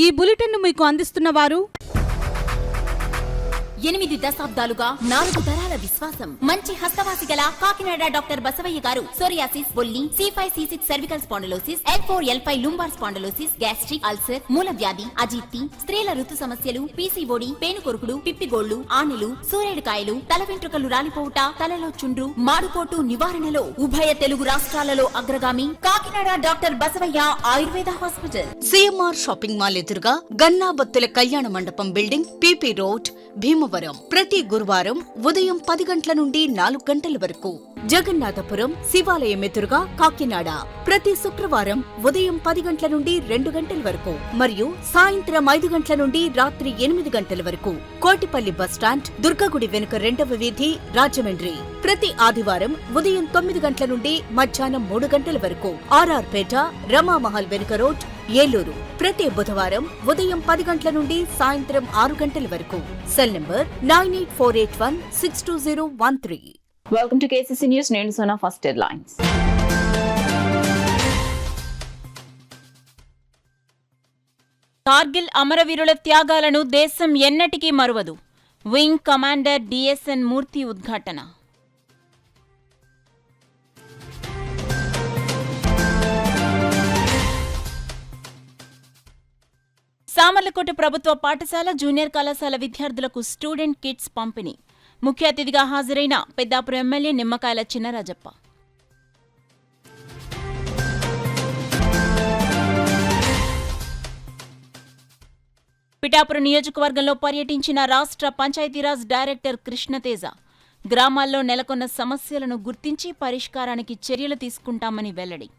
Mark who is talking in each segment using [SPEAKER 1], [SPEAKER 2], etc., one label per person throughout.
[SPEAKER 1] ఈ బులెటిన్ను మీకు అందిస్తున్న వారు
[SPEAKER 2] 8 దశాబ్దాలుగా 4 తరాల విశ్వాసం. మంచి హస్తవాసి గల కాకినాడ డాక్టర్ బసవయ్య గారు సోరియాసిస్, బొల్లి, C5, C6 cervical spondylosis, L4, L5 lumbar spondylosis, gastric ulcer, మూల వ్యాధి, అజీర్తి, స్త్రీల ఋతు సమస్యలు, PCOD, పేనుకొరుకుడు, పిప్పిగోళ్లు, ఆనెలు, సూరేడుకాయలు, తల వెంట్రుకలు రాలిపోవుట, తలలో చుండ్రు, మాడుకోటు నివారణలో ఉభయ తెలుగు రాష్ట్రాలలో అగ్రగామి Kakinada doctor Basavaiah Ayurveda hospital.
[SPEAKER 3] CMR shopping mall ఎదురుగా గన్నాబత్తుల కళ్యాణ మండపం బిల్డింగ్, PP రోడ్, భీమవరం. ప్రతి గురువారం ఉదయం 10 గంటల నుండి 4 గంటల వరకు. జగన్నాథపురం శివాలయం ఎదురుగా కాకినాడ ప్రతి శుక్రవారం ఉదయం 10 గంటల నుండి 2 గంటల వరకు మరియు సాయంత్రం 5 గంటల నుండి రాత్రి 8 గంటల వరకు. కోటిపల్లి బస్టాండ్, దుర్గగుడి వెనుక 2వ వీధి, రాజమండ్రి ప్రతి ఆదివారం ఉదయం 9 గంటల నుండి మధ్యాహ్నం 3 గంటల వరకు. RR పేట, రమామహల్ వెనుక రోడ్, ఏలూరు ప్రతి బుధవారం ఉదయం 10 గంటల నుండి సాయంత్రం 6 గంటల వరకు. Cell number 9848162013.
[SPEAKER 4] Welcome to KCC news. నేను సోనా. First headlines.
[SPEAKER 2] కార్గిల్ అమరవీరుల త్యాగాలను దేశం ఎన్నటికీ మరువదు. వింగ్ కమాండర్ DSN మూర్తి ఉద్ఘాటన. సామర్లకోట ప్రభుత్వ పాఠశాల, జూనియర్ కళాశాల విద్యార్థులకు స్టూడెంట్ కిట్స్ పంపిణీ. ముఖ్య అతిథిగా హాజరైన పెద్దాపురం ఎమ్మెల్యే నిమ్మకాయల చినరాజప్ప. పిఠాపురం నియోజకవర్గంలో పర్యటించిన రాష్ట్ర పంచాయతీరాజ్ డైరెక్టర్ కృష్ణతేజ. గ్రామాల్లో నెలకొన్న సమస్యలను గుర్తించి పరిష్కారానికి చర్యలు తీసుకుంటామని వెల్లడి.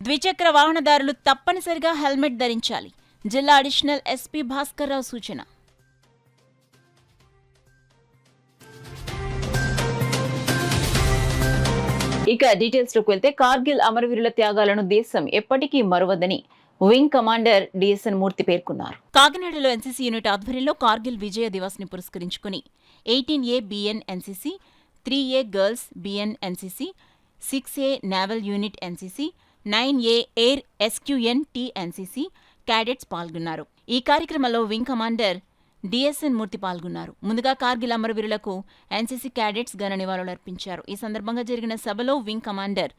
[SPEAKER 2] ద్విచక్ర వాహనదారులు తప్పనిసరిగా హెల్మెట్ ధరించాలి. జిల్లా అడిషనల్ SP భాస్కర్రావు సూచన.
[SPEAKER 4] ఇక డీటెయిల్స్ లోకి వెళ్తే, కార్గిల్ అమరవీరుల త్యాగాలను దేశం ఎప్పటికీ మరువదని వింగ్ కమాండర్ DSN మూర్తి పేర్కొన్నారు.
[SPEAKER 2] కాకినాడలో NCC యూనిట్ ఆధ్వర్యంలో కార్గిల్ విజయ దివస్ ని పురస్కరించుకుని 18A BN NCC, 3A girls BN NCC, 6A naval unit NCC, 9A air SQN TNCC cadets పాల్గొన్నారు. ఈ కార్యక్రమంలో వింగ్ కమాండర్ DSN మూర్తి పాల్గొన్నారు. ముందుగా కార్గిల్ అమరవీరులకు NCC క్యాడెట్స్ ఘన నివాళులర్పించారు. ఈ సందర్భంగా జరిగిన సభలో వింగ్ కమాండర్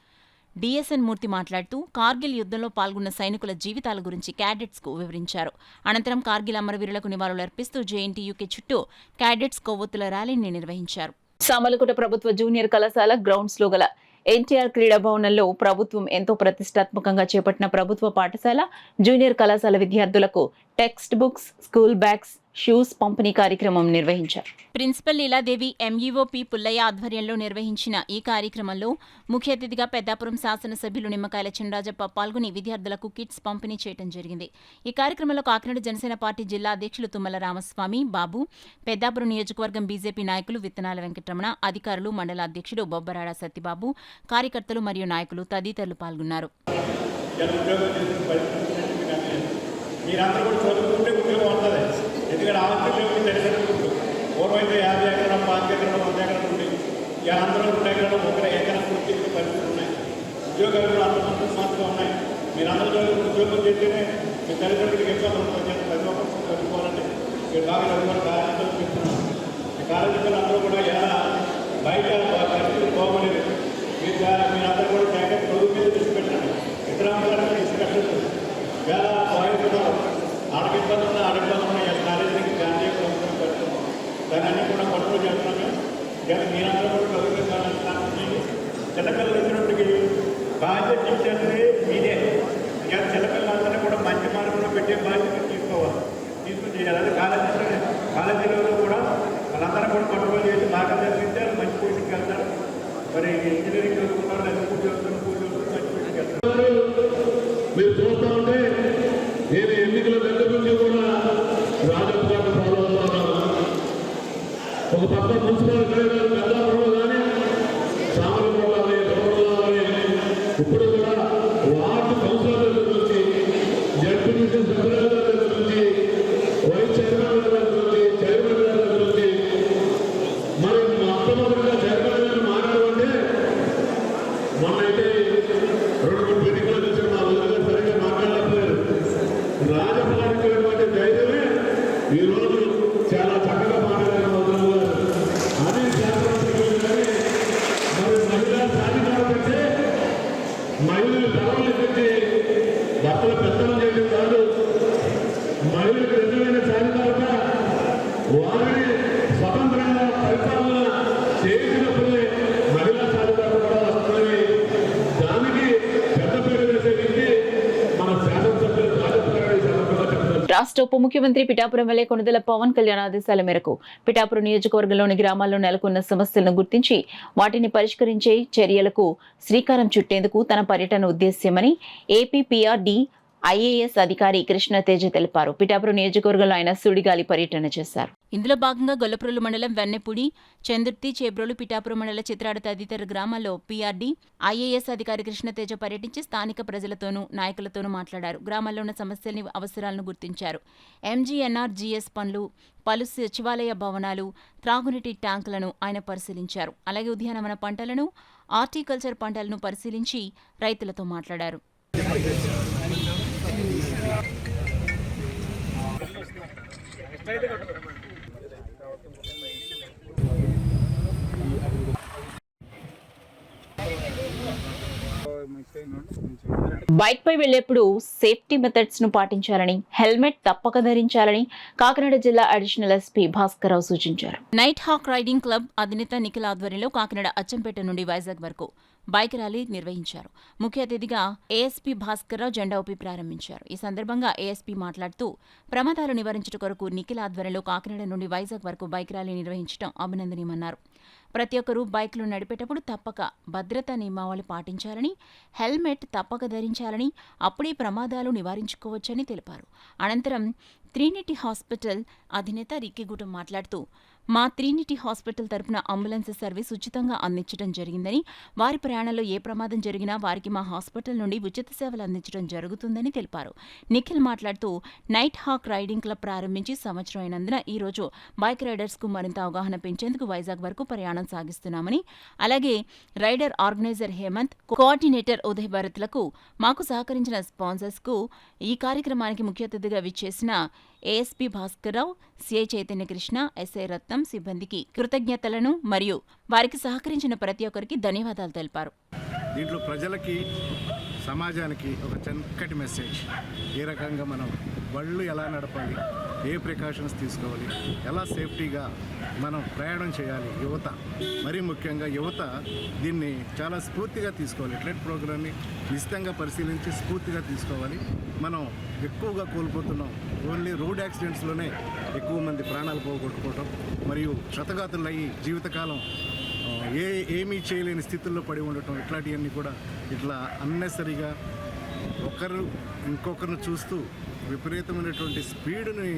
[SPEAKER 2] DSN మూర్తి మాట్లాడుతూ కార్గిల్ యుద్ధంలో పాల్గొన్న సైనికుల జీవితాల గురించి క్యాడెట్స్ కు వివరించారు. అనంతరం కార్గిల్ అమరవీరులకు నివాళులర్పిస్తూ JNTUK చుట్టూ క్యాడెట్స్ కొవ్వొత్తుల ర్యాలీని నిర్వహించారు.
[SPEAKER 4] సామర్లకోట ప్రభుత్వ జూనియర్ కళాశాల గ్రౌండ్స్ లో గల NTR క్రీడా భవనంలో ప్రభుత్వం ఎంతో ప్రతిష్టాత్మకంగా చేపట్టిన ప్రభుత్వ పాఠశాల, జూనియర్ కళాశాల విద్యార్థులకు text books, school bags, shoes పంపిణీ కార్యక్రమం నిర్వహించారు.
[SPEAKER 2] Principal Leeladevi MEO P Pullaiah ఆధ్వర్యంలో నిర్వహించిన ఈ కార్యక్రమంలో ముఖ్య అతిథిగా పెద్దాపురం శాసనసభ్యులు నిమ్మకాయల చినరాజప్ప పాల్గొని విద్యార్థులకు కిట్స్ పంపిణీ చేయడం జరిగింది. ఈ కార్యక్రమంలో కాకినాడ జనసేన పార్టీ జిల్లా అధ్యక్షులు తుమ్మల రామస్వామి, బాబు, పెద్దాపురం నియోజకవర్గం BJP నాయకులు విత్తనాల వెంకటరమణ, అధికారులు, మండల అధ్యక్షుడు బొబ్బరాడ సత్యబాబు, కార్యకర్తలు మరియు నాయకులు తదితరులు పాల్గొన్నారు.
[SPEAKER 5] ఎందుకంటే ఆలోచనలు తెలిసినట్టు పూర్వమైతే 50 ఎకరాలు, 5 ఎకరాలు, 100 ఎకరాలు ఉండి ఇలా అందరూ 2 ఎకరాలు, 1 ఎకరం పూర్తి పరిస్థితులు ఉన్నాయి. ఉద్యోగాలు కూడా అంత సంతోషంగా ఉన్నాయి. మీరు అందరూ ఉద్యోగం చేస్తేనే మీ తల్లిదండ్రులకి ఎక్కువ ప్రతి ఒక్కరు చదువుకోవాలంటే మీరు బాగా చదువుకోవాలి. కాలేజీలో చెప్తున్నాను, ఈ కాలేజీలో అందరూ కూడా ఎలా బయట పరిస్థితులు బాగోలేదు. మీరందరూ కూడా జాగ్రత్త చదువు మీద దృష్టి పెట్టండి. ఇతర అంశాలను దృష్టి పెట్టండి. వేళ బాగుతున్నారు ఆడపిల్లలు ఉన్న కాలేజీకి గాంధీ ప్రభుత్వం పెడుతున్నాం. దాన్ని అన్నీ కూడా కంట్రోల్ చేస్తున్నాము. మీరందరూ కూడా చదువుకోవాలని చిన్నపిల్లలు వచ్చినప్పటికీ బాధ్యత ఇచ్చేది మీదే. చిన్నపిల్లలందరినీ కూడా మంచి మార్గంలో పెట్టే బాధ్యత తీసుకుని చేయాలి. అది కాలేజీలో కూడా వాళ్ళందరూ కూడా కంట్రోల్ చేసి మార్గదర్శనం ఇస్తే మంచి పొజిషన్కి వెళ్తారు. మరి ఇంజనీరింగ్ చదువుకుంటారు, లేదా పూజ చదువుతున్నారు, మంచి పొజిషన్కి వెళ్తారు.
[SPEAKER 6] మీరు చూస్తూ ఉంటే నేను ఎన్నికల దగ్గర నుంచి కూడా రాజకీయాన్ని ఫాలో అవుతున్నాను. ఒక పక్క మున్సిపల్ పెద్దాపురంలో కానీ, సామర్లకోట కానీ, దొరలో కానీ ఇప్పుడు కూడా వార్డు కౌన్సిలర్ దగ్గర నుంచి, జడ్పీటీసీ సభ్యుల దగ్గర నుంచి, వైస్ చైర్మన్ దగ్గర నుంచి, చైర్మన్ దగ్గర నుంచి, మరి మొట్టమొదటిగా చైర్మన్ గారు మాట్లాడుకుంటే
[SPEAKER 4] రాష్ట్ర ఉప ముఖ్యమంత్రి పిఠాపురం ఎమ్మెల్యే కొణిదెల పవన్ కళ్యాణ్ ఆదేశాల మేరకు పిఠాపురం నియోజకవర్గంలోని గ్రామాల్లో నెలకొన్న సమస్యలను గుర్తించి వాటిని పరిష్కరించే చర్యలకు శ్రీకారం చుట్టేందుకు తన పర్యటన ఉద్దేశ్యమని ఏపీపీఆర్డీ ఐఏఎస్ అధికారి కృష్ణ తేజ తెలిపారు. పిఠాపురం నియోజకవర్గంలో ఆయన సుడిగాలి పర్యటన చేశారు.
[SPEAKER 2] ఇందులో భాగంగా గొల్లప్రోలు మండలం వెన్నెపూడి, చందుర్తి, చేబ్రోలు, పిఠాపురం మండల చిత్రాడ తదితర గ్రామాల్లో పీఆర్డీ ఐఏఎస్ అధికారి కృష్ణతేజ పర్యటించి స్థానిక ప్రజలతోనూ నాయకులతోనూ మాట్లాడారు. గ్రామాల్లో ఉన్న సమస్యల్ని, అవసరాలను గుర్తించారు. ఎంజీఎన్ఆర్జీఎస్ పనులు, పలు సచివాలయ భవనాలు, త్రాగునీటి ట్యాంకులను ఆయన పరిశీలించారు. అలాగే ఉద్యానవన పంటలను, హార్టికల్చర్ పంటలను పరిశీలించి రైతులతో మాట్లాడారు.
[SPEAKER 4] బైక్ పై వెళ్లేప్పుడు సేఫ్టీ మెథడ్స్ ను పాటించాలని, హెల్మెట్ తప్పక ధరించాలని కాకినాడ జిల్లా అడిషనల్ ఎస్పీ భాస్కర్రావు సూచించారు.
[SPEAKER 2] నైట్ హాక్ రైడింగ్ క్లబ్ అధినేత నిఖిల్ ఆధ్వర్యంలో కాకినాడ అచ్చంపేట నుండి వైజాగ్ వరకు బైక్ ర్యాలీ నిర్వహించారు. ముఖ్య అతిథిగా ఏఎస్పీ భాస్కర్రావు జెండా ఊపి ప్రారంభించారు. ఈ సందర్భంగా ఏఎస్పీ మాట్లాడుతూ ప్రమాదాలు నివారించడం కొరకు నిఖిల్ ఆధ్వర్యంలో కాకినాడ నుండి వైజాగ్ వరకు బైక్ ర్యాలీ నిర్వహించడం అభినందనీయమన్నారు. ప్రతి ఒక్కరూ బైక్లు నడిపేటప్పుడు తప్పక భద్రతా నియమావళి పాటించాలని, హెల్మెట్ తప్పక ధరించాలని, అప్పుడే ప్రమాదాలు నివారించుకోవచ్చని తెలిపారు. అనంతరం ట్రినిటీ హాస్పిటల్ అధినేత రిక్కిగూటం మాట్లాడుతూ మా ట్రినిటీ హాస్పిటల్ తరపున అంబులెన్స్ సర్వీస్ ఉచితంగా అందించడం జరిగిందని, వారి ప్రయాణంలో ఏ ప్రమాదం జరిగినా వారికి మా హాస్పిటల్ నుండి ఉచిత సేవలు అందించడం జరుగుతుందని తెలిపారు. నిఖిల్ మాట్లాడుతూ నైట్ హాక్ రైడింగ్ క్లబ్ ప్రారంభించి సంవత్సరం అయినందున ఈ రోజు బైక్ రైడర్స్ కు మరింత అవగాహన పెంచేందుకు వైజాగ్ వరకు ప్రయాణం సాగిస్తున్నామని, అలాగే rider organiser Hemant, coordinator Uday భరత్లకు, మాకు సహకరించిన స్పాన్సర్స్ కు, ఈ కార్యక్రమానికి ముఖ్య అతిథిగా విచ్చేసిన ASP Bhaskar Rao, CI Chaitanya Krishna, SI రత్నం సిబ్బందికి కృతజ్ఞతలను మరియు వారికి సహకరించిన ప్రతి ఒక్కరికి ధన్యవాదాలు తెలిపారు.
[SPEAKER 7] దీంట్లో ప్రజలకి, సమాజానికి ఒక చక్కటి మెసేజ్. ఏ రకంగా మనం బళ్ళు ఎలా నడపాలి, ఏ ప్రికాషన్స్ తీసుకోవాలి, ఎలా సేఫ్టీగా మనం ప్రయాణం చేయాలి. యువత, మరీ ముఖ్యంగా యువత దీన్ని చాలా స్ఫూర్తిగా తీసుకోవాలి. అథ్లెట్ ప్రోగ్రామ్ని నిశ్చితంగా పరిశీలించి స్ఫూర్తిగా తీసుకోవాలి. మనం ఎక్కువగా కోల్పోతున్నాం. ఓన్లీ రోడ్ యాక్సిడెంట్స్లోనే ఎక్కువ మంది ప్రాణాలు పోగొట్టుకోవటం మరియు క్షతగాతులయ్యి జీవితకాలం ఏమీ చేయలేని స్థితుల్లో పడి ఉండటం, ఇట్లాంటివన్నీ కూడా ఇట్లా అన్నెసరిగా ఒకరు ఇంకొకరిని చూస్తూ విపరీతమైనటువంటి స్పీడ్ని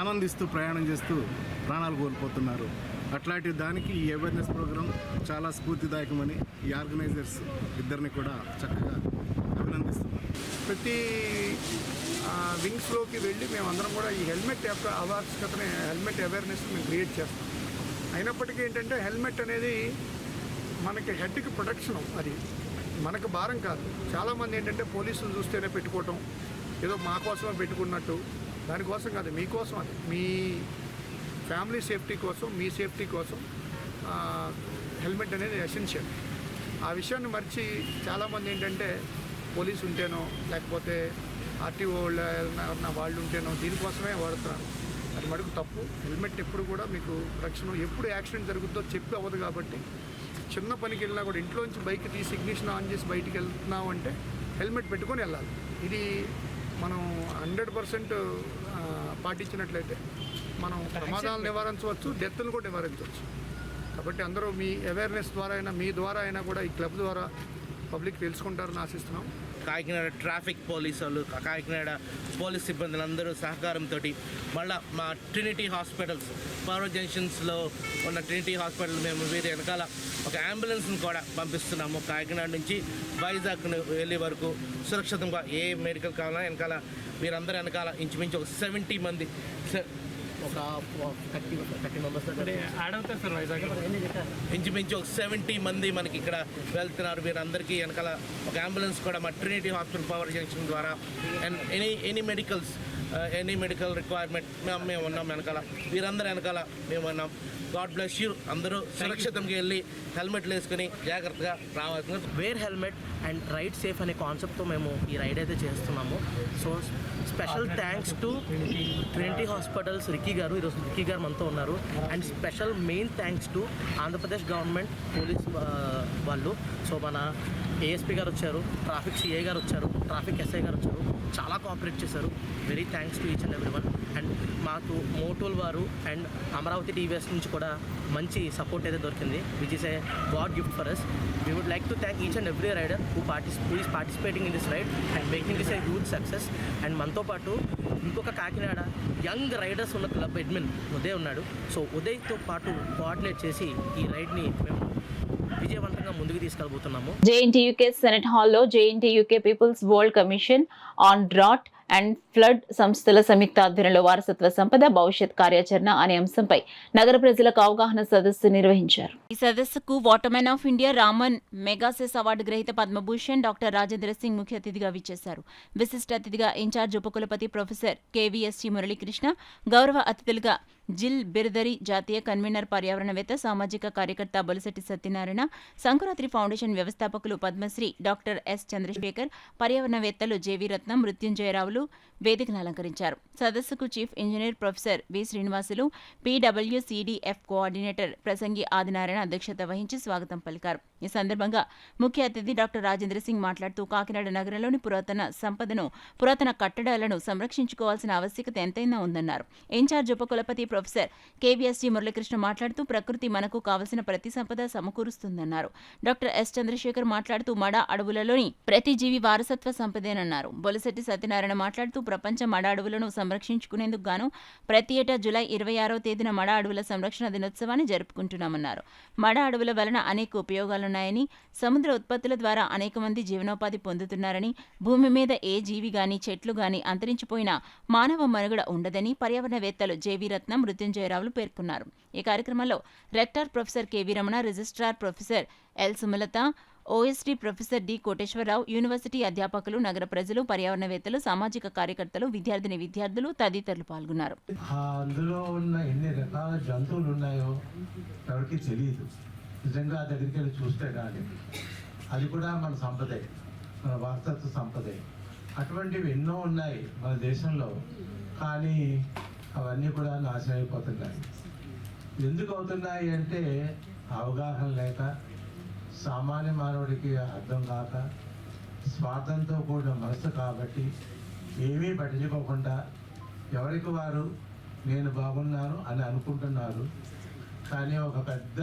[SPEAKER 7] ఆనందిస్తూ ప్రయాణం చేస్తూ ప్రాణాలు కోల్పోతున్నారు. అట్లాంటి దానికి ఈ అవేర్నెస్ ప్రోగ్రాం చాలా స్ఫూర్తిదాయకమని ఈ ఆర్గనైజర్స్ ఇద్దరిని కూడా చక్కగా అభినందిస్తున్నాం.
[SPEAKER 8] ప్రతి వింగ్స్లోకి వెళ్ళి మేమందరం కూడా ఈ హెల్మెట్ యొక్క ఆవశ్యకతని, హెల్మెట్ అవేర్నెస్ మేము క్రియేట్ చేస్తాం. అయినప్పటికీ ఏంటంటే హెల్మెట్ అనేది మనకి హెడ్కి ప్రొటెక్షన్, అది మనకు భారం కాదు. చాలామంది ఏంటంటే పోలీసులు చూస్తేనే పెట్టుకోవటం, ఏదో మా కోసమే పెట్టుకున్నట్టు. దానికోసం కాదు, మీకోసం, అది మీ ఫ్యామిలీ సేఫ్టీ కోసం, మీ సేఫ్టీ కోసం హెల్మెట్ అనేది ఎసెన్షియల్. ఆ విషయాన్ని మర్చి చాలామంది ఏంటంటే పోలీసు ఉంటేనో లేకపోతే ఆర్టీఓ వాళ్ళు ఉంటేనో దీనికోసమే వాడుతున్నారు. అది మటుకు తప్పు. హెల్మెట్ ఎప్పుడు కూడా మీకు రక్షణ, ఎప్పుడు యాక్సిడెంట్ జరుగుతుందో చెప్పి అవ్వదు. కాబట్టి చిన్న పనికి వెళ్ళినా కూడా ఇంట్లోంచి బైక్ తీసి ఇగ్నిషన్ ఆన్ చేసి బయటికి వెళ్తున్నాం అంటే హెల్మెట్ పెట్టుకొని వెళ్ళాలి. ఇది మనం 100% పాటించినట్లయితే మనం ప్రమాదాలు నివారించవచ్చు, డెత్తులు కూడా నివారించవచ్చు. కాబట్టి అందరూ మీ అవేర్నెస్ ద్వారా అయినా, మీ ద్వారా అయినా కూడా ఈ క్లబ్ ద్వారా పబ్లిక్ తెలుసుకుంటారని ఆశిస్తున్నాం.
[SPEAKER 9] కాకినాడ ట్రాఫిక్ పోలీసు వాళ్ళు, కాకినాడ పోలీస్ సిబ్బందులందరూ సహకారంతో మళ్ళీ మా ట్రినిటీ హాస్పిటల్స్, పవర్ జంక్షన్స్లో ఉన్న ట్రినిటీ హాస్పిటల్ మేము వీరి వెనకాల ఒక అంబులెన్స్ని కూడా పంపిస్తున్నాము. కాకినాడ నుంచి వైజాగ్ వెళ్ళే వరకు సురక్షితంగా ఏ మెడికల్ కావాలన్నా వెనకాల వీరందరూ వెనకాల ఇంచుమించు ఒక 70 మంది, ఒక 30 మెంబర్స్ ఇంచుమించు ఒక 70 మంది మనకి ఇక్కడ వెళ్తున్నారు. వీరందరికీ వెనకాల ఒక అంబులెన్స్ కూడా మా ట్రినిటీ హాస్పిటల్ పవర్ జంక్షన్ ద్వారా ఎనీ మెడికల్ రిక్వైర్మెంట్ మేము ఉన్నాం వెనకాల. వీరందరూ వెనకాల మేము ఉన్నాం. God bless you. అందరూ సురక్షితంగా వెళ్ళి హెల్మెట్లు వేసుకుని జాగ్రత్తగా రావాల్సింది.
[SPEAKER 10] Wear helmet and ride safe అనే కాన్సెప్ట్తో మేము ఈ రైడ్ అయితే చేస్తున్నాము. So special thanks to Trinity hospitals Ricky గారు, ఈరోజు రిక్కీ గారు మనతో ఉన్నారు. And special main thanks to Andhra Pradesh government police వాళ్ళు. సో మన ఏఎస్పీ గారు వచ్చారు, ట్రాఫిక్ సిఐ గారు వచ్చారు, ట్రాఫిక్ ఎస్ఐ గారు వచ్చారు, చాలా కోఆపరేట్ చేశారు. Very thanks to each and every one. And మాకు మోటోల్ వారు అండ్ అమరావతి టీవీఎస్ నుంచి కూడా మంచి సపోర్ట్ అయితే దొరికింది, which is a god gift for us. We would like to thank each and every rider who is participating in this ride and making this a huge success. And మనతో పాటు ఇంకొక Kakinada young riders ఉన్న club admin Uday ఉన్నాడు. So ఉదయ్తో పాటు coordinate చేసి ఈ రైడ్ని మేము విజయవంతంగా ముందుకు తీసుకెళ్ళబోతున్నాము.
[SPEAKER 4] జేఎన్టీయూకే సెనెట్ హాల్లో JNTUK people's world commission on drought and flood సంస్థల సంయుక్త ఆధ్వర్యంలో వారసత్వ సంపద భవిష్యత్ కార్యాచరణ అనే అంశంపై నగర ప్రజలకు అవగాహన సదస్సు నిర్వహించారు.
[SPEAKER 2] ఈ సదస్సుకు watermen of India Raman Magsaysay award గ్రహీత పద్మభూషణ్ డాక్టర్ రాజేంద్ర సింగ్ ముఖ్య అతిథిగా విచ్చేశారు. విశిష్ట అతిథిగా ఇన్ఛార్జ్ ఉపకులపతి ప్రొఫెసర్ కేవీఎస్టీ మురళీకృష్ణ, గౌరవ అతిథులుగా జిల్ బిర్దరి జాతీయ కన్వీనర్ పర్యావరణవేత్త సామాజిక కార్యకర్త బొలిశెట్టి సత్యనారాయణ, సంకురాత్రి ఫౌండేషన్ వ్యవస్థాపకులు Padmashri doctor yes Chandrasekhar, పర్యావరణవేత్తలు JV రత్నం, మృత్యుంజయరావులు వేదికను అలంకరించారు. సదస్సుకు chief engineer professor V Srinivasulu, పీడబ్ల్యూసీడీఎఫ్ coordinator ప్రసంగి ఆదినారాయణ అధ్యక్షత వహించి స్వాగతం పలికారు. ఈ సందర్భంగా ముఖ్య అతిథి డాక్టర్ రాజేంద్ర సింగ్ మాట్లాడుతూ కాకినాడ నగరంలోని పురాతన సంపదను, పురాతన కట్టడాలను సంరక్షించుకోవాల్సిన ఆవశ్యకత ఎంతైనా ఉందన్నారు. ఇన్ఛార్జ్ ఉపకులపతి ప్రొఫెసర్ కేవీఎస్టీ మురళీకృష్ణ మాట్లాడుతూ ప్రకృతి మనకు కావలసిన ప్రతి సంపద సమకూరుస్తుందన్నారు. డాక్టర్ ఎస్ చంద్రశేఖర్ మాట్లాడుతూ మడ అడవులలోని ప్రతి జీవి వారసత్వ సంపదేనన్నారు. బొలిశెట్టి సత్యనారాయణ మాట్లాడుతూ ప్రపంచ మడ అడవులను సంరక్షించుకునేందుకు గాను ప్రతి ఏటా జూలై 26వ తేదీన మడ అడవుల సంరక్షణ దినోత్సవాన్ని జరుపుకుంటున్నామన్నారు. మడ అడవుల వలన అనేక ఉపయోగాలున్నాయని, సముద్ర ఉత్పత్తుల ద్వారా అనేక మంది జీవనోపాధి పొందుతున్నారని, భూమి మీద ఏ జీవి గాని చెట్లు గాని అంతరించిపోయినా మానవ మనుగడ ఉండదని పర్యావరణవేత్తలు జేవీ రత్నం, మృత్యుంజయరావులు పేర్కొన్నారు. ఈ కార్యక్రమంలో rector professor K V Ramana, registrar professor L Sumalatha, OSD professor D Koteswararao, university అధ్యాపకులు, నగర ప్రజలు, పర్యావరణవేత్తలు, సామాజిక కార్యకర్తలు, విద్యార్థులు తదితరులు పాల్గొన్నారు.
[SPEAKER 11] అందులో ఉన్న ఎన్ని రకాల జంతువులు ఉన్నాయో ఎవరికి తెలియదు. నిజంగా దగ్గరికి వెళ్ళి చూస్తే కానీ అది కూడా మన సంపదే, మన వారసత్వ సంపదే. అటువంటివి ఎన్నో ఉన్నాయి మన దేశంలో, కానీ అవన్నీ కూడా నాశనం అయిపోతున్నాయి. ఎందుకు అవుతున్నాయి అంటే అవగాహన లేక, సామాన్య మానవుడికి అర్థం కాక, స్వార్థంతో కూడిన మనసు కాబట్టి ఏమీ పట్టించుకోకుండా ఎవరికి వారు నేను బాగున్నాను అని అనుకుంటున్నారు. కానీ ఒక పెద్ద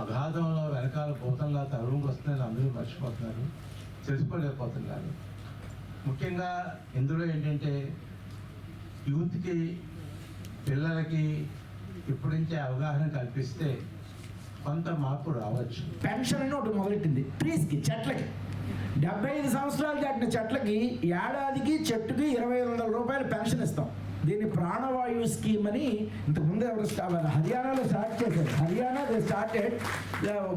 [SPEAKER 11] అగాధంలో వెనకాల భూతంలా తరువుకు వస్తుందని అందరూ మర్చిపోతున్నారు, తెలుసుకోలేకపోతున్నారు. ముఖ్యంగా ఇందులో ఏంటంటే యూత్కి, పిల్లలకి ఇప్పటి నుంచే అవగాహన కల్పిస్తే కొంత మార్పు రావచ్చు.
[SPEAKER 12] పెన్షన్ అని ఒకటి మొదలెట్టింది ట్రీస్కి, చెట్లకి. 75 సంవత్సరాలు దాటిన చెట్లకి ఏడాదికి చెట్టుకి 2,500 రూపాయలు పెన్షన్ ఇస్తాం. దీన్ని ప్రాణవాయు స్కీమ్ అని ఇంతకుముందు ఎవరు హర్యానాలో స్టార్ట్ చేశారు. హర్యానా స్టార్టెడ్.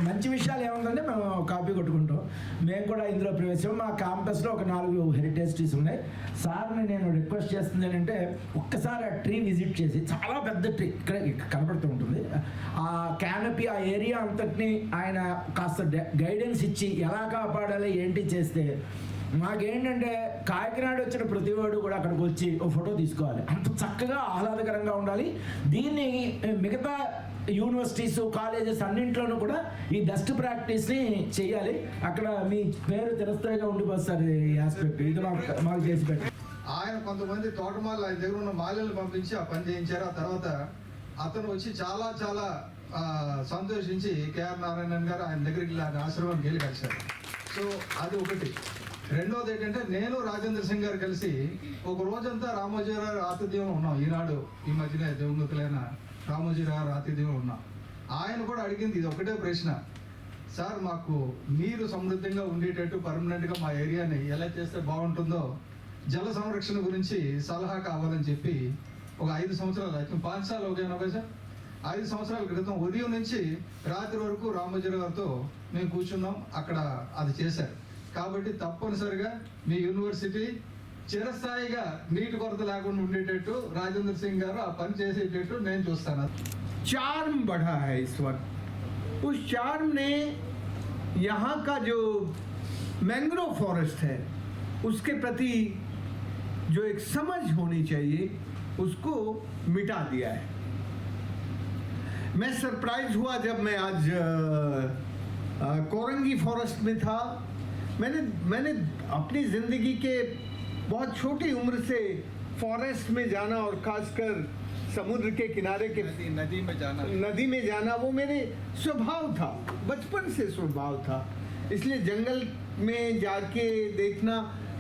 [SPEAKER 12] మంచి విషయాలు ఏముందంటే మేము కాపీ కొట్టుకుంటాం. మేము కూడా ఇందులో ప్రవేశం. మా క్యాంపస్లో ఒక 4 హెరిటేజ్ ట్రీస్ ఉన్నాయి. సార్ని నేను రిక్వెస్ట్ చేస్తుంది ఏంటంటే ఒక్కసారి ఆ ట్రీ విజిట్ చేసి, చాలా పెద్ద ట్రీ ఇక్కడ కనపడుతూ ఉంటుంది, ఆ క్యానపీ, ఆ ఏరియా అంతటిని ఆయన కాస్త గైడెన్స్ ఇచ్చి ఎలా కాపాడాలి ఏంటి చేస్తే, మాకేంటంటే కాకినాడ వచ్చిన ప్రతివాడు కూడా అక్కడికి వచ్చి ఓ ఫోటో తీసుకోవాలి. అంత చక్కగా ఆహ్లాదకరంగా ఉండాలి. దీన్ని మిగతా యూనివర్సిటీస్, కాలేజెస్ అన్నింట్లోనూ కూడా ఈ బెస్ట్ ప్రాక్టీస్ని చేయాలి. అక్కడ మీ పేరు తిరస్థాయిగా ఉండిపోస్తారు. ఈ ఆస్పెక్ట్ ఇది మాకు చేసి పెట్టారు.
[SPEAKER 8] ఆయన కొంతమంది తోటమాలు ఆయన దగ్గర ఉన్న మాల్యలు పంపించి ఆ పని చేయించారు. ఆ తర్వాత అతను వచ్చి చాలా చాలా సంతోషించి కేఆర్ నారాయణన్ గారు ఆయన దగ్గరికి ఆశ్రమానికి వెళ్ళి కలిశారు. సో అది ఒకటి. రెండోది ఏంటంటే నేను రాజేంద్ర సింగ్ గారు కలిసి ఒక రోజంతా రామోజీరావు గారు ఆతిథ్యం ఉన్నాం. ఈనాడు ఈ మధ్యనే దివంగతులైన రామోజీరావు గారు ఆతిథ్యం ఉన్నాం. ఆయన కూడా అడిగింది ఇది ఒకటే ప్రశ్న, సార్ మాకు నీరు సమృద్ధిగా ఉండేటట్టు పర్మనెంట్గా మా ఏరియాని ఎలా చేస్తే బాగుంటుందో జల సంరక్షణ గురించి సలహా కావాలని చెప్పి ఒక 5 సంవత్సరాలు అయితే 5 సార్లు ఒకేనా సార్ 5 సంవత్సరాల క్రితం ఉదయం నుంచి రాత్రి వరకు రామోజీరావు గారితో మేము కూర్చున్నాం. అక్కడ అది చేశారు. కాబట్టి తప్పనిసరిగా మీ యూనివర్సిటీ చిరస్థాయిగా నీటి కొరత లేకుండా ఉండేటట్టు రాజేంద్ర సింగ్ గారు ఆ పని చేసేటట్టు నేను చూస్తాను. चार्म बढ़ा है इस वक्त, उस चार्म ने यहाँ का जो मैंग्रोव फॉरेस्ट है उसके प्रति जो एक समझ होनी चाहिए उसको मिटा दिया है। मैं सरप्राइज हुआ जब मैं आज कोरंगी फॉरेस्ट में था। मैंने अपनी ज़िंदगी के बहुत छोटी उम्र से फॉरेस्ट में जाना और खासकर समुद्र के किनारे के नदी में जाना वो मेरे स्वभाव था, बचपन से स्वभाव था। इसलिए जंगल में जाके देखना,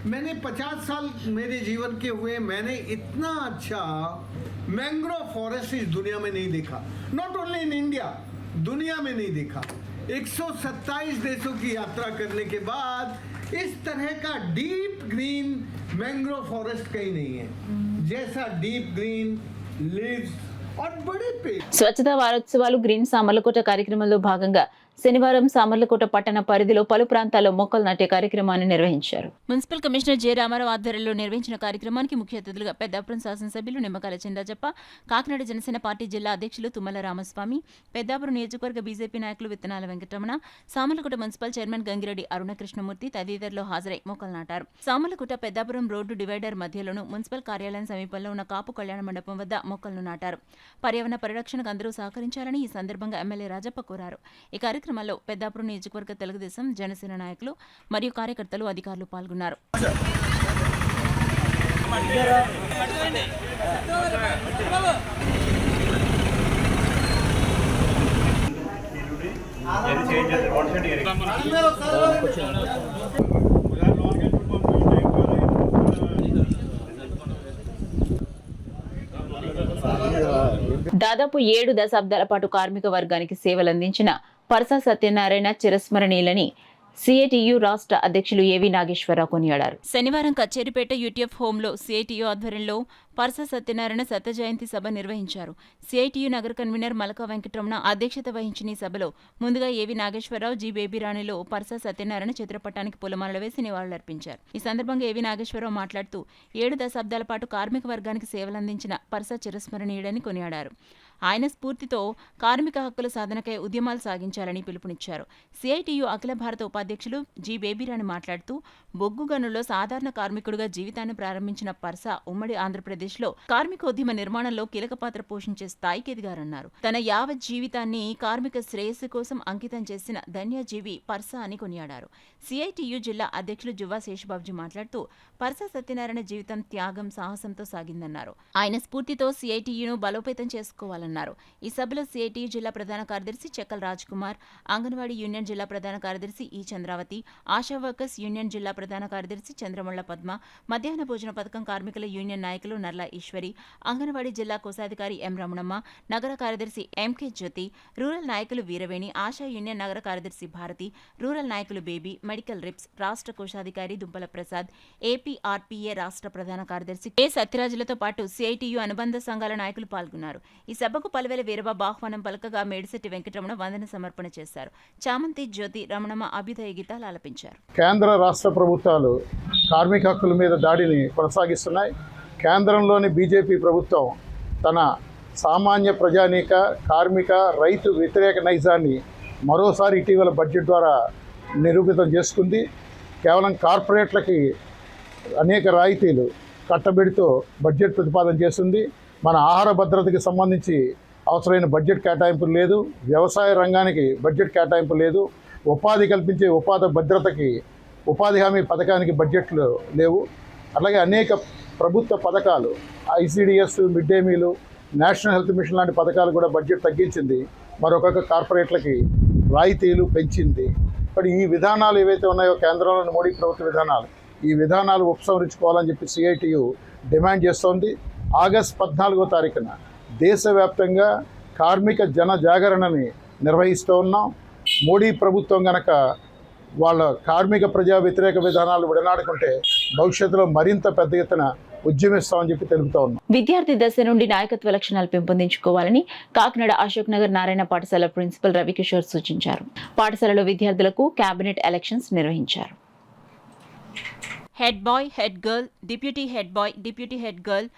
[SPEAKER 8] मैंने 50 साल मेरे जीवन के हुए, मैंने इतना अच्छा मैंग्रोव फॉरेस्ट इस दुनिया में नहीं देखा। नॉट ओनली इन इंडिया, दुनिया में नहीं देखा। 127 देशों की यात्रा करने के बाद इस तरह का डीप ग्रीन मैंग्रोव फॉरेस्ट कहीं नहीं है, जैसा डीप ग्रीन लीव्स और बड़े पेड़।
[SPEAKER 4] స్వచ్ఛతా వారోత్సవాలు గ్రీన్ సామర్లకోట కార్యక్రమంలో భాగంగా శనివారం సామర్లకోట పట్టణ పరిధిలో పలు ప్రాంతాల్లో మొక్కలు నాటే కార్యక్రమాన్ని నిర్వహించారు.
[SPEAKER 2] మున్సిపల్ కమిషనర్ జె రామారావు ఆధ్వర్యంలో నిర్వహించిన కార్యక్రమానికి ముఖ్య అతిథులుగా పెద్దాపురం శాసనసభ్యులు నిమ్మకాయల చంద్రజప్ప, కాకినాడ జనసేన పార్టీ జిల్లా అధ్యక్షులు తుమ్మల రామస్వామి, పెద్దాపురం నియోజకవర్గ బీజేపీ నాయకులు విత్తనాల వెంకటరమణ, సామర్లకోట మున్సిపల్ చైర్మన్ గంగిరెడ్డి అరుణకృష్ణమూర్తి తదితరులు హాజరై మొక్కలు నాటారు. సామర్లకోట పెద్దాపురం రోడ్డు డివైడర్ మధ్యలోను మున్సిపల్ కార్యాలయం సమీపంలో ఉన్న కాపు కళ్యాణ మండపం వద్ద మొక్కలను నాటారు. పర్యావరణ పరిరక్షణకు అందరూ సహకరించాలని ఈ సందర్భంగా ఎమ్మెల్యే రాజప్ప కోరారు. ఈ కార్యక్రమంలో పెద్దాపురం నియోజకవర్గ తెలుగుదేశం, జనసేన నాయకులు మరియు కార్యకర్తలు, అధికారులు పాల్గొన్నారు.
[SPEAKER 4] దాదాపు 7 దశాబ్దాల పాటు కార్మిక వర్గానికి సేవలందించిన పరసా సత్యనారాయణ చిరస్మరణీయులని సిఐటియు రాష్ట్ర అధ్యక్షులు ఏవి నాగేశ్వరరావు కొనియాడారు.
[SPEAKER 2] శనివారం కచ్చేరిపేట యూటీఎఫ్ హోంలో సిఐటియు ఆధ్వర్యంలో పరసా సత్యనారాయణ శత జయంతి సభ నిర్వహించారు. సిఐటియు నగర కన్వీనర్ మలకా వెంకటరమణ అధ్యక్షత వహించిన ఈ సభలో ముందుగా ఏవి నాగేశ్వరరావు జి బేబీరాణిలో పరసా సత్యనారాయణ చిత్రపటానికి పూలమాలలు వేసి నివాళులర్పించారు. ఈ సందర్భంగా ఏవి నాగేశ్వరరావు మాట్లాడుతూ 7 దశాబ్దాల పాటు కార్మిక వర్గానికి సేవలందించిన పరసా చిరస్మరణీయుడని కొనియాడారు. ఆయన స్ఫూర్తితో కార్మిక హక్కుల సాధనకై ఉద్యమాలు సాగించాలని పిలుపునిచ్చారు. సిఐటియు అఖిల భారత ఉపాధ్యక్షులు జి బేబీరాణి మాట్లాడుతూ బొగ్గు గనుల్లో సాధారణ కార్మికుడిగా జీవితాన్ని ప్రారంభించిన పరసా ఉమ్మడి ఆంధ్రప్రదేశ్లో కార్మికోద్యమ నిర్మాణంలో కీలక పాత్ర పోషించే స్థాయికి ఎదిగారన్నారు. తన యావత్ జీవితాన్ని కార్మిక శ్రేయస్సు కోసం అంకితం చేసిన ధన్యజీవి పరసా అని కొనియాడారు. సిఐటియు జిల్లా అధ్యక్షులు జువ్వా శేషబాబుజీ మాట్లాడుతూ పరసా సత్యనారాయణ జీవితం త్యాగం, సాహసంతో సాగిందన్నారు. ఆయన స్ఫూర్తితో సిఐటియును బలోపేతం చేసుకోవాలన్నారు. ఈ సభలో సిఐటియు జిల్లా ప్రధాన కార్యదర్శి చెక్కల రాజ్ కుమార్, అంగన్వాడీ యూనియన్ జిల్లా ప్రధాన కార్యదర్శి ఈ చంద్రావతి, ఆశా వర్కర్స్ యూనియన్ జిల్లా ప్రధాన కార్యదర్శి చంద్రముళ్ల పద్మ, మధ్యాహ్న భోజన పథకం కార్మికుల యూనియన్ నాయకులు నర్ల ఈశ్వరి, అంగన్వాడీ జిల్లా కోశాధికారి ఎం రమణమ్మ, నగర కార్యదర్శి ఎంకే జ్యోతి, రూరల్ నాయకులు వీరవేణి, ఆశా యూనియన్ నగర కార్యదర్శి భారతి, రూరల్ నాయకులు బేబీ, మెడికల్ రిప్స్ రాష్ట్ర కోశాధికారి దుంపల ప్రసాద్, ఏపీఆర్పీఏ రాష్ట్ర ప్రధాన కార్యదర్శి కె సత్యరాజులతో పాటు సిఐటియు అనుబంధ సంఘాల నాయకులు పాల్గొన్నారు. ఈ సభకు పలువేల వీరబాబు ఆహ్వానం పలకగా మేడిశెట్టి వెంకటరమణ వందన సమర్పణ చేశారు. చామంతి జ్యోతి, రమణమ్మ అభ్యుదయ గీతాలు ఆలపించారు.
[SPEAKER 7] కేంద్ర రాష్ట్ర ప్రభుత్వాలు కార్మిక హక్కుల మీద దాడిని కొనసాగిస్తున్నాయి. కేంద్రంలోని బీజేపీ ప్రభుత్వం తన సామాన్య ప్రజానీక, కార్మిక, రైతు వ్యతిరేక నైజాన్ని మరోసారి ఇటీవల బడ్జెట్ ద్వారా నిరూపితం చేసుకుంది. కేవలం కార్పొరేట్లకి అనేక రాయితీలు కట్టబెడుతూ బడ్జెట్ ప్రతిపాదన చేస్తుంది. మన ఆహార భద్రతకి సంబంధించి అవసరమైన బడ్జెట్ కేటాయింపులు లేదు, వ్యవసాయ రంగానికి బడ్జెట్ కేటాయింపు లేదు, ఉపాధి కల్పించే ఉపాధి భద్రతకి, ఉపాధి హామీ పథకానికి బడ్జెట్లు లేవు. అలాగే అనేక ప్రభుత్వ పథకాలు, ఐసిడిఎస్, మిడ్ డే మీలు, నేషనల్ హెల్త్ మిషన్ లాంటి పథకాలు కూడా బడ్జెట్ తగ్గించింది. మరొక కార్పొరేట్లకి రాయితీలు పెంచింది. మరి ఈ విధానాలు ఏవైతే ఉన్నాయో కేంద్రంలోని మోడీ ప్రభుత్వ విధానాలు, ఈ విధానాలు ఉపసంహరించుకోవాలని చెప్పి సిఐటియు డిమాండ్ చేస్తోంది. ఆగస్టు 14వ తారీఖున దేశవ్యాప్తంగా కార్మిక జన జాగరణని నిర్వహిస్తూ ఉన్నాం. మోడీ ప్రభుత్వం గనక వాళ్ళ కార్మిక ప్రజా వ్యతిరేక విధానాలు విడనాడుకుంటే భవిష్యత్తులో మరింత పెద్ద ఎత్తున ఉద్యమిస్తామని చెప్పి తెలుపుతా ఉన్నాం.
[SPEAKER 4] విద్యార్థి దశ నుండి నాయకత్వ లక్షణాలు పెంపొందించుకోవాలని కాకినాడ అశోక్ నగర్ నారాయణ పాఠశాల ప్రిన్సిపల్ రవికిషోర్ సూచించారు. పాఠశాలలో విద్యార్థులకు కేబినెట్ ఎలక్షన్స్ నిర్వహించారు.
[SPEAKER 2] Head boy, head girl, deputy head boy, deputy head girl,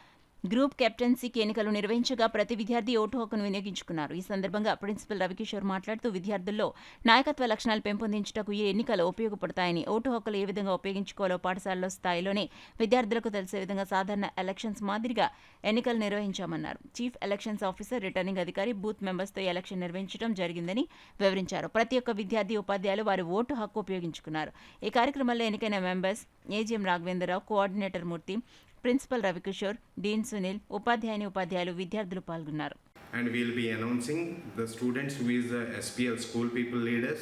[SPEAKER 2] group కెప్టెన్సీకి ఎన్నికలు నిర్వహించగా ప్రతి విద్యార్థి ఓటు హక్కును వినియోగించుకున్నారు. ఈ సందర్భంగా ప్రిన్సిపల్ రవికిషోర్ మాట్లాడుతూ విద్యార్థుల్లో నాయకత్వ లక్షణాలు పెంపొందించుటకు ఈ ఎన్నికలు ఉపయోగపడతాయని, ఓటు హక్కులు ఏ విధంగా ఉపయోగించుకోవాలో పాఠశాలలో స్థాయిలోనే విద్యార్థులకు తెలిసే విధంగా సాధారణ ఎలక్షన్స్ మాదిరిగా ఎన్నికలు నిర్వహించామన్నారు. చీఫ్ ఎలక్షన్స్ ఆఫీసర్, రిటర్నింగ్ అధికారి, బూత్ మెంబర్స్తో ఎలక్షన్ నిర్వహించడం జరిగిందని వివరించారు. ప్రతి ఒక్క విద్యార్థి, ఉపాధ్యాయులు వారి ఓటు హక్కు ఉపయోగించుకున్నారు. ఈ కార్యక్రమంలో ఎన్నికైన మెంబర్స్ ఏజీఎం రాఘవేంద్రరావు, కోఆర్డినేటర్ మూర్తి, ప్రిన్సిపల్ రవికిషోర్, డీన్ సునీల్, ఉపాధ్యాయులు, విద్యార్థులు పాల్గొన్నారు.
[SPEAKER 13] And we'll be announcing the students who is the SPL school people leaders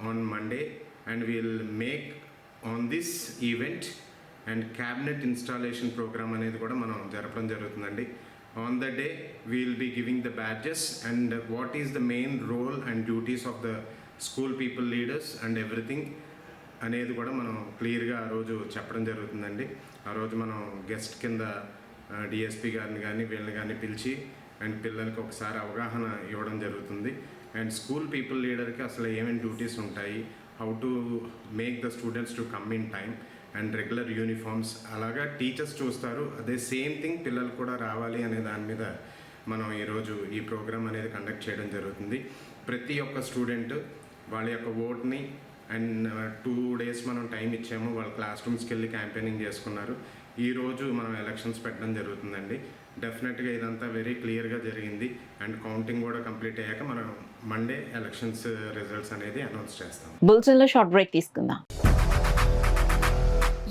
[SPEAKER 13] on Monday, and we'll make on this event and cabinet installation program అనేది కూడా మనం జరపడం జరుగుతుందండి. On the day we'll be giving the badges and what is the main role and duties of the school people leaders and everything అనేది కూడా మనం క్లియర్గా ఆ రోజు చెప్పడం జరుగుతుందండి. ఆ రోజు మనం గెస్ట్ కింద డిఎస్పీ గారిని కానీ వీళ్ళని కానీ పిలిచి అండ్ పిల్లలకి ఒకసారి అవగాహన ఇవ్వడం జరుగుతుంది. అండ్ స్కూల్ పీపుల్ లీడర్కి అసలు ఏమేమి డ్యూటీస్ ఉంటాయి, how to make the students to come in time and regular uniforms, అలాగా టీచర్స్ చూస్తారు. అదే సేమ్ థింగ్ పిల్లలు కూడా రావాలి అనే దాని మీద మనం ఈరోజు ఈ ప్రోగ్రామ్ అనేది కండక్ట్ చేయడం జరుగుతుంది. ప్రతి ఒక్క స్టూడెంట్ వాళ్ళ యొక్క ఓట్ని అండ్ 2 days మనం టైం ఇచ్చాము, వాళ్ళ క్లాస్ రూమ్స్కి వెళ్ళి క్యాంపెయినింగ్ చేసుకున్నారు. ఈరోజు మనం ఎలక్షన్స్ పెట్టడం జరుగుతుందండి. డెఫినెట్గా ఇదంతా వెరీ క్లియర్గా జరిగింది అండ్ కౌంటింగ్ కూడా కంప్లీట్ అయ్యాక మనం మండే ఎలక్షన్స్ రిజల్ట్స్ అనేది అనౌన్స్ చేస్తాం.
[SPEAKER 4] బులెటిన్లో షార్ట్ బ్రేక్ తీసుకుందాం.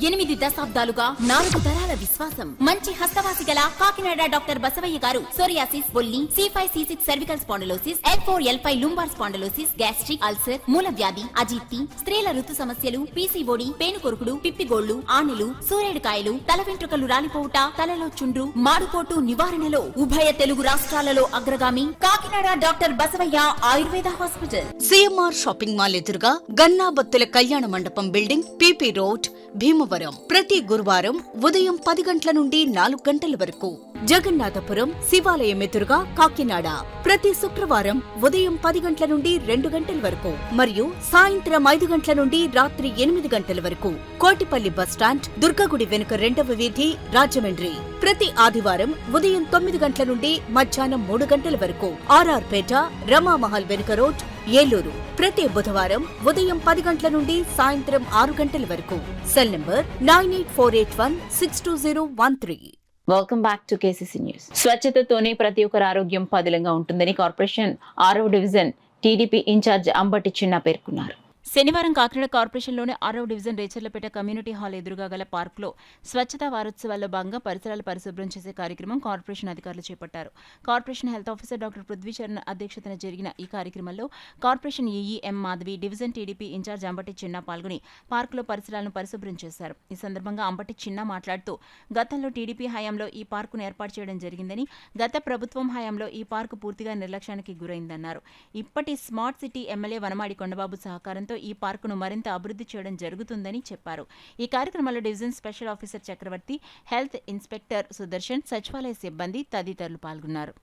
[SPEAKER 3] 8 దశాబ్దాలుగా 4 తరాల విశ్వాసం. మంచి హస్తవాసి గల కాకినాడ డాక్టర్ బసవయ్య గారు సోరియాసిస్, బొల్లి, C5, C6 cervical spondylosis, L4, L5 lumbar spondylosis, gastric ulcer, మూల వ్యాధి, అజీర్తి, స్త్రీల ఋతు సమస్యలు, PCOD, పేనుకొరుకుడు, పిప్పిగోళ్లు, ఆనెలు, సూరేడుకాయలు, తల వెంట్రుకలు రాలిపోవుట, తలలో చుండ్రు, మాడుకోటు నివారణలో ఉభయ తెలుగు రాష్ట్రాలలో అగ్రగామి Kakinada doctor Basavaiah Ayurveda hospital. CMR shopping mall ఎదురుగా గన్నాబత్తుల కళ్యాణ మండపం బిల్డింగ్, PP రోడ్, భీమవరం. ప్రతి గురువారం ఉదయం 10 గంటల నుండి 4 గంటల వరకు. జగన్నాథపురం శివాలయం ఎదురుగా కాకినాడ ప్రతి శుక్రవారం ఉదయం 10 గంటల నుండి 2 గంటల వరకు మరియు సాయంత్రం 5 గంటల నుండి రాత్రి 8 గంటల వరకు. కోటిపల్లి బస్టాండ్, దుర్గగుడి వెనుక 2వ వీధి, రాజమండ్రి. ప్రతి ఆదివారం ఉదయం 9 గంటల నుండి మధ్యాహ్నం 3 గంటల వరకు. RR పేట, రమామహల్ వెనుక రోడ్, ఏలూరు. ప్రతి బుధవారం ఉదయం 10 గంటల నుండి సాయంత్రం 6 గంటల వరకు. Cell number 9848162013.
[SPEAKER 4] Welcome back to KCC news. స్వచ్ఛతతోనే ప్రతి ఒక్కరి ఆరోగ్యం పదిలంగా ఉంటుందని కార్పొరేషన్ 6వ డివిజన్ టీడీపీ ఇన్ఛార్జ్ అంబటి చిన్న పేర్కొన్నారు.
[SPEAKER 2] శనివారం కాకినాడ కార్పొరేషన్లోని 6వ డివిజన్ రేచర్లపేట కమ్యూనిటీ హాల్ ఎదురుగా గల పార్కులో స్వచ్ఛతా వారోత్సవాల్లో భాగంగా పరిసరాలు పరిశుభ్రం చేసే కార్యక్రమం కార్పొరేషన్ అధికారులు చేపట్టారు. Corporation health officer doctor Prithvicharan అధ్యక్షతన జరిగిన ఈ కార్యక్రమంలో corporation EE M Madhavi, division TDP in charge Ambati Chinna పాల్గొని పార్కులో పరిసరాలను పరిశుభ్రం చేశారు. ఈ సందర్భంగా అంబటి చిన్న మాట్లాడుతూ గతంలో టీడీపీ హయాంలో ఈ పార్కును ఏర్పాటు చేయడం జరిగిందని, గత ప్రభుత్వం హయాంలో ఈ పార్కు పూర్తిగా నిర్లక్ష్యానికి గురైందన్నారు. ఇప్పటి smart city MLA Vanamadi Kondababu సహకారంతో ఈ పార్కును మరింత అభివృద్ధి చేయడం జరుగుతుందని చెప్పారు. ఈ కార్యక్రమంలో డివిజన్ స్పెషల్ ఆఫీసర్ చక్రవర్తి, హెల్త్ ఇన్స్పెక్టర్ సుదర్శన్, సచివాలయ సిబ్బంది తదితరులు పాల్గొన్నారు.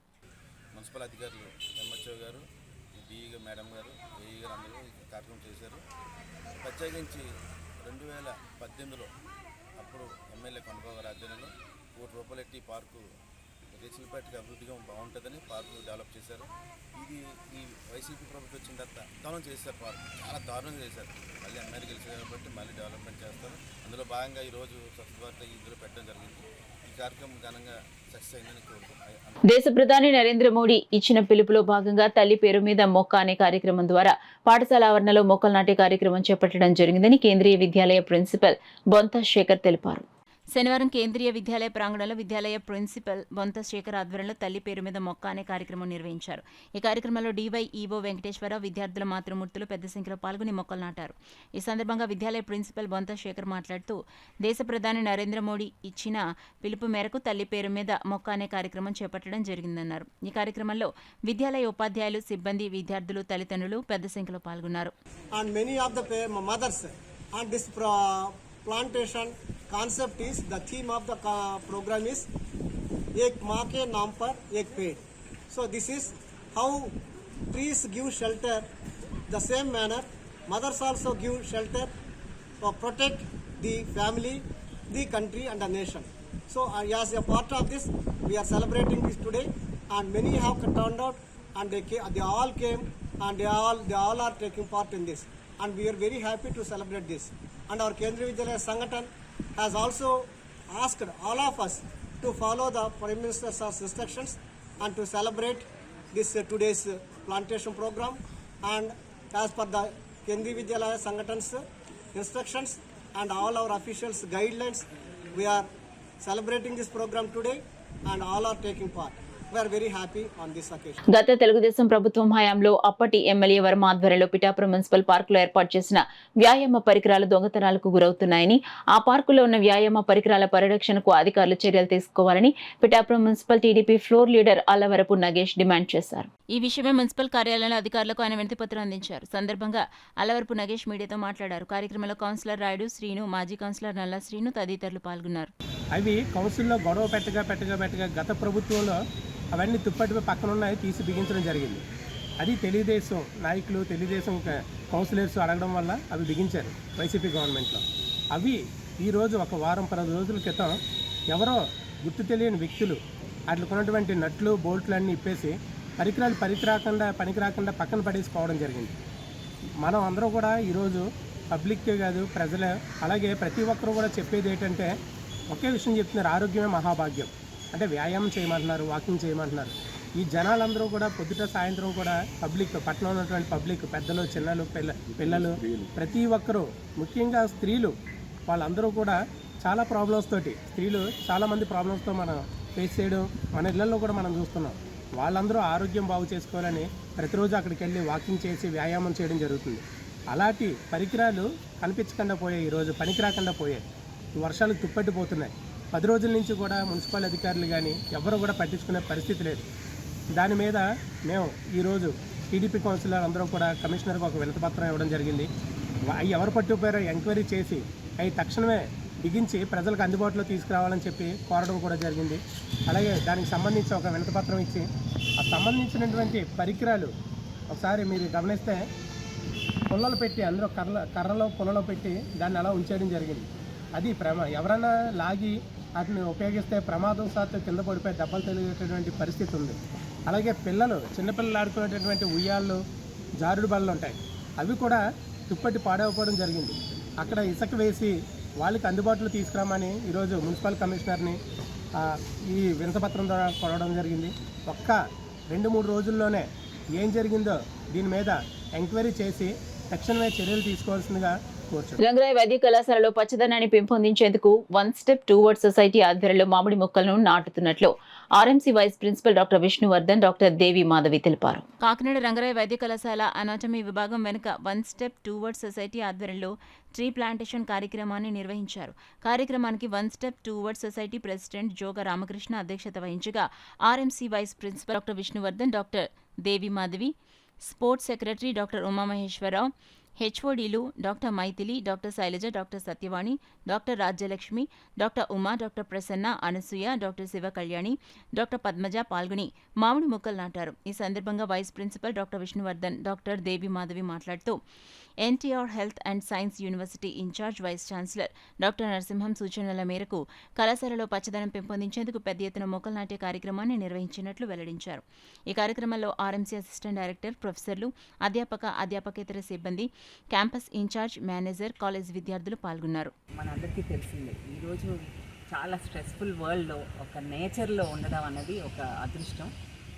[SPEAKER 14] మున్సిపల్ అధికారులు ఎంహెచ్ఓ గారు, డిఈ మేడం గారు, ఏఈ గారు అందరూ ఈ కార్యక్రమం చేశారు. ప్రత్యేకించి 2018లో అప్పుడు ఎమ్మెల్యే కొండబాబు గారి ఆధ్వర్యంలో ₹1 కోటి ఎట్టి పార్కు రేచర్లపేటకి అభివృద్ధిగా బాగుంటుందని పార్కు డెవలప్ చేశారు. ఇది ఈ వైసీపీ ప్రభుత్వం వచ్చిన తర్వాత దారుణం చేశారు, పార్కు చాలా దారుణంగా చేశారు. మళ్ళీ ఎమ్మెల్యే గెలిచారు కాబట్టి మళ్ళీ డెవలప్మెంట్ చేస్తారు. అందులో భాగంగా ఈరోజు స్వచ్ఛ భారత్ ఇందులో పెట్టడం జరిగింది. ఈ కార్యక్రమం ఘనంగా సక్సెస్ అయిందని కోరుకుంటున్నాను.
[SPEAKER 4] దేశ ప్రధాని నరేంద్ర మోడీ ఇచ్చిన పిలుపులో భాగంగా తల్లి పేరు మీద మొక్క అనే కార్యక్రమం ద్వారా పాఠశాల ఆవరణలో మొక్కలు నాటే కార్యక్రమం చేపట్టడం జరిగిందని కేంద్రీయ విద్యాలయ ప్రిన్సిపల్ బొంత శేఖర్ తెలిపారు.
[SPEAKER 2] శనివారం కేంద్రీయ విద్యాలయ ప్రాంగణంలో విద్యాలయ ప్రిన్సిపల్ బొంత శేఖర్ ఆధ్వర్యంలో తల్లి పేరు మీద మొక్క అనే కార్యక్రమం నిర్వహించారు. ఈ కార్యక్రమంలో డివైఈఓ వెంకటేశ్వరరావు, విద్యార్థుల మాతృమూర్తులు పెద్ద సంఖ్యలో పాల్గొని మొక్కలు నాటారు. ఈ సందర్భంగా విద్యాలయ ప్రిన్సిపల్ బొంత శేఖర్ మాట్లాడుతూ దేశ ప్రధాని నరేంద్ర మోడీ ఇచ్చిన పిలుపు మేరకు తల్లి పేరు మీద మొక్క అనే కార్యక్రమం చేపట్టడం జరిగిందన్నారు. ఈ కార్యక్రమంలో విద్యాలయ ఉపాధ్యాయులు, సిబ్బంది, విద్యార్థులు, తల్లిదండ్రులు పెద్ద సంఖ్యలో పాల్గొన్నారు.
[SPEAKER 15] Plantation concept is the theme of the program is एक माँ के नाम पर एक पेड़. So this is how trees give shelter. The same manner mothers also give shelter, protect the family the country and the nation. So as a part of this, we are celebrating this today, and many have turned out, and they all came, and they all are taking part in this, and we are very happy to celebrate this. And our Kendriya Vidyalaya Sangathan has also asked all of us to follow the Prime Minister's instructions and to celebrate this today's plantation program. And as per the Kendriya Vidyalaya Sangathan's instructions and all our officials' guidelines, we are celebrating this program today, and all are taking part. We are very happy on this occasion.
[SPEAKER 4] గత తెలుగుదేశం ప్రభుత్వం హయాంలో అప్పటి MLA Varma ఆధ్వర్యంలో Pithapuram municipal పార్కులో ఏర్పాటు చేసిన వ్యాయామ పరికరాలు దొంగతనాలకు గురవుతున్నాయని, ఆ పార్కులో ఉన్న వ్యాయామ పరికరాల పరిరక్షణకు అధికారులు చర్యలు తీసుకోవాలని Pithapuram municipal TDP floor leader Allavarapu Nagesh demand చేశారు.
[SPEAKER 2] ఈ విషయమై మున్సిపల్ కార్యాలయంలో అధికారులకు ఆయన వినతిపత్రం అందించారు. సందర్భంగా అల్లవరపు నగేష్ మీడియాతో మాట్లాడారు. కార్యక్రమంలో కౌన్సిలర్ రాయుడు, శ్రీను, మాజీ కౌన్సిలర్ నల్ల శ్రీను తదితరులు పాల్గొన్నారు.
[SPEAKER 16] అవి కౌన్సిల్లో గొడవ పెట్టగా గత ప్రభుత్వంలో అవన్నీ తుప్పటిపై పక్కన ఉన్నాయి తీసి బిగించడం జరిగింది. అది తెలుగుదేశం నాయకులు, తెలుగుదేశం కౌన్సిలర్స్ అడగడం వల్ల అవి బిగించారు వైసీపీ గవర్నమెంట్లో. అవి ఈరోజు ఒక వారం 10 రోజుల క్రితం ఎవరో గుర్తు తెలియని వ్యక్తులు వాటికి ఉన్నటువంటి నట్లు బోల్ట్లు అన్నీ ఇప్పేసి పరికరాలు పనికిరాకుండా పక్కన పడేసుకోవడం జరిగింది. మనం అందరూ కూడా ఈరోజు పబ్లిక్కే కాదు, ప్రజలే, అలాగే ప్రతి ఒక్కరూ కూడా చెప్పేది ఏంటంటే ఒకే విషయం చెప్తున్నారు, ఆరోగ్యమే మహాభాగ్యం. అంటే వ్యాయామం చేయమంటున్నారు, వాకింగ్ చేయమంటున్నారు. ఈ జనాలందరూ కూడా పొద్దుట సాయంత్రం కూడా పబ్లిక్, పట్టణంలో ఉన్నటువంటి పబ్లిక్, పెద్దలు, చిన్నలు, పిల్లలు, ప్రతి ఒక్కరూ, ముఖ్యంగా స్త్రీలు, వాళ్ళందరూ కూడా చాలా ప్రాబ్లమ్స్ తోటి, స్త్రీలు చాలామంది ప్రాబ్లమ్స్తో మనం ఫేస్ చేయడం మన ఇళ్లలో కూడా మనం చూస్తున్నాం. వాళ్ళందరూ ఆరోగ్యం బాగు చేసుకోవాలని ప్రతిరోజు అక్కడికి వెళ్ళి వాకింగ్ చేసి వ్యాయామం చేయడం జరుగుతుంది. అలాంటి పరికరాలు కనిపించకుండా పోయాయి, ఈరోజు పనికి రాకుండా పోయాయి. వర్షాలు తుప్పట్టిపోతున్నాయి. 10 రోజుల నుంచి కూడా మున్సిపల్ అధికారులు కానీ ఎవరు కూడా పట్టించుకునే పరిస్థితి లేదు. దాని మీద మేము ఈరోజు టీడీపీ కౌన్సిలర్ అందరం కూడా కమిషనర్కి ఒక వినతిపత్రం ఇవ్వడం జరిగింది. అవి ఎవరు పట్టుకుపోయారో ఎంక్వైరీ చేసి అవి తక్షణమే బిగించి ప్రజలకు అందుబాటులో తీసుకురావాలని చెప్పి కోరడం కూడా జరిగింది. అలాగే దానికి సంబంధించి ఒక వినతిపత్రం ఇచ్చి ఆ సంబంధించినటువంటి పరికరాలు ఒకసారి మీరు గమనిస్తే పుల్లలు పెట్టి, అందులో కర్రలో పుల్లలో పెట్టి దాన్ని అలా ఉంచేయడం జరిగింది. అది ఎవరైనా లాగి వాటిని ఉపయోగిస్తే ప్రమాదం శాతం కింద పడిపోయి దెబ్బలు తెలిగేటటువంటి పరిస్థితి ఉంది. అలాగే చిన్నపిల్లలు ఆడుకునేటటువంటి ఉయ్యాళ్ళు, జారుడు బళ్ళు ఉంటాయి, అవి కూడా తుప్పటి పాడైపోవడం జరిగింది. అక్కడ ఇసుక వేసి వాళ్ళకి అందుబాటులో తీసుకురామని ఈరోజు మున్సిపల్ కమిషనర్ని ఈ వినతిపత్రం ద్వారా కోరడం జరిగింది. ఒక్క 2-3 రోజుల్లోనే ఏం జరిగిందో దీని మీద ఎంక్వైరీ చేసి తక్షణమే చర్యలు తీసుకోవాల్సిందిగా.
[SPEAKER 4] రంగరాయ వైద్య కళాశాలలో పచ్చదనాన్ని పెంపొందించేందుకు 1 స్టెప్ టువర్డ్స్ సొసైటీ ఆధ్వర్యంలో మామిడి మొక్కలను నాటుతున్నట్లు RMC vice principal doctor Vishnuvardhan, doctor Devi Madhavi తెలిపారు.
[SPEAKER 2] కాకినాడ రంగరాయ వైద్య కళాశాల అనాటమీ విభాగం వెనుక 1 స్టెప్ టువర్డ్స్ సొసైటీ ఆధ్వర్యంలో ట్రీ ప్లాంటేషన్ కార్యక్రమాన్ని నిర్వహించారు. కార్యక్రమానికి 1 step towards society president Joga Ramakrishna అధ్యక్షత వహించగా RMC vice principal doctor Vishnuvardhan, doctor Devi Madhavi, sports secretary doctor Umamaheswararao, హెచ్ఓడీలు doctor Mythili, doctor Sailaja, doctor Satyavani, doctor Rajyalakshmi, doctor Uma, doctor Prasanna, Anasuya, doctor Siva Kalyani, doctor Padmaja పాల్గొని మామిడి మొక్కలు నాటారు. ఈ సందర్భంగా vice principal doctor Vishnuvardhan, doctor Devi Madhavi మాట్లాడుతూ NTR health and science university in charge vice chancellor doctor Narasimham సూచనల మేరకు కళాశాలలో పచ్చదనం పెంపొందించేందుకు పెద్ద ఎత్తున మొక్కలు నాటే కార్యక్రమాన్ని నిర్వహించినట్లు వెల్లడించారు. ఈ కార్యక్రమంలో ఆర్ఎంసీ అసిస్టెంట్ డైరెక్టర్, ప్రొఫెసర్లు, అధ్యాపకేతర సిబ్బంది, క్యాంపస్ ఇన్ఛార్జ్, మేనేజర్, కాలేజ్ విద్యార్థులు పాల్గొన్నారు.
[SPEAKER 17] మనందరికీ తెలిసిందే, ఈరోజు చాలా స్ట్రెస్ఫుల్ వరల్డ్లో ఒక నేచర్లో ఉండడం అన్నది ఒక అదృష్టం.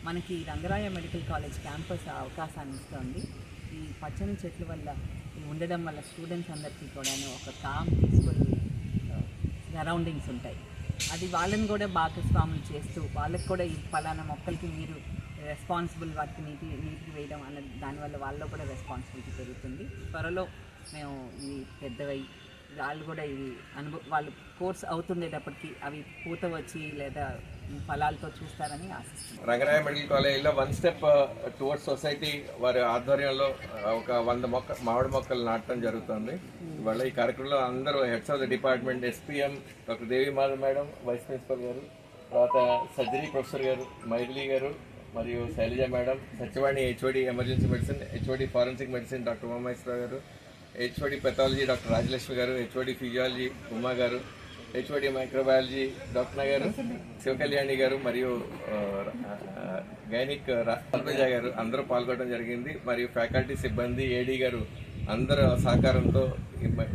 [SPEAKER 17] మనకి రంగరాయ మెడికల్ కాలేజ్ క్యాంపస్ అవకాశాన్ని ఇస్తుంది. ఈ పచ్చని చెట్ల వల్ల ఉండడం వల్ల స్టూడెంట్స్ అందరికీ కూడా ఒక కామ్ పీస్ఫుల్ సరౌండింగ్స్ ఉంటాయి. అది వాళ్ళని కూడా భాగస్వాములు చేస్తూ వాళ్ళకి కూడా ఈ ఫలానా మొక్కలకి మీరు రెస్పాన్సిబుల్ వాటికి నీటికి వేయడం అన్న దానివల్ల వాళ్ళలో కూడా రెస్పాన్సిబిలిటీ పెరుగుతుంది. త్వరలో మేము ఇవి పెద్దవై వాళ్ళు కూడా ఇవి వాళ్ళు కోర్స్ అవుతుండేటప్పటికి అవి పూత వచ్చి లేదా ఫలాలతో చూస్తారని ఆశిస్తున్నాం.
[SPEAKER 18] రంగరాయ మెడికల్ కాలేజీలో 1 స్టెప్ టువర్డ్స్ సొసైటీ వారి ఆధ్వర్యంలో ఒక 100 మామిడి మొక్కలు నాటడం జరుగుతుంది. ఇవాళ ఈ కార్యక్రమంలో అందరూ heads of the department, SPM doctor Devi Madhav madam, vice principal గారు, తర్వాత సర్జరీ ప్రొఫెసర్ గారు మైథిలి గారు, మరియు Sailaja madam, Satyavani HOD emergency medicine, HOD forensic medicine doctor Umamaheswararao garu, HOD pathology doctor Rajalakshmi గారు, హెచ్ఓడి ఫిజియాలజీ ఉమా గారు, హెచ్ఓడి మైక్రోబయాలజీ డాక్టర్ గారు, శివకళ్యాణి గారు మరియు గైనిక్ పల్పజ గారు అందరూ పాల్గొనడం జరిగింది. మరియు ఫ్యాకల్టీ సిబ్బంది, ఏడీ గారు అందరూ సహకారంతో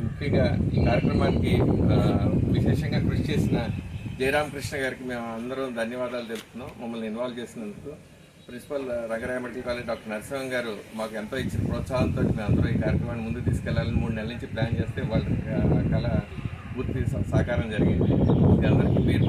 [SPEAKER 18] ముఖ్యంగా ఈ కార్యక్రమానికి విశేషంగా కృషి చేసిన జయరామకృష్ణ గారికి మేము అందరం ధన్యవాదాలు తెలుపుతున్నాం మమ్మల్ని ఇన్వాల్వ్ చేసినందుకు. Principal Rangaraya medical college doctor Narasimham garu మాకు ఎంతో ఇచ్చిన ప్రోత్సాహంతో మేము అందరూ ఈ కార్యక్రమాన్ని ముందుకు తీసుకెళ్లాలని 3 నెలల నుంచి ప్లాన్ చేస్తే వాళ్ళ కళ పూర్తి సహకారం జరిగింది. అందరికీ మీరు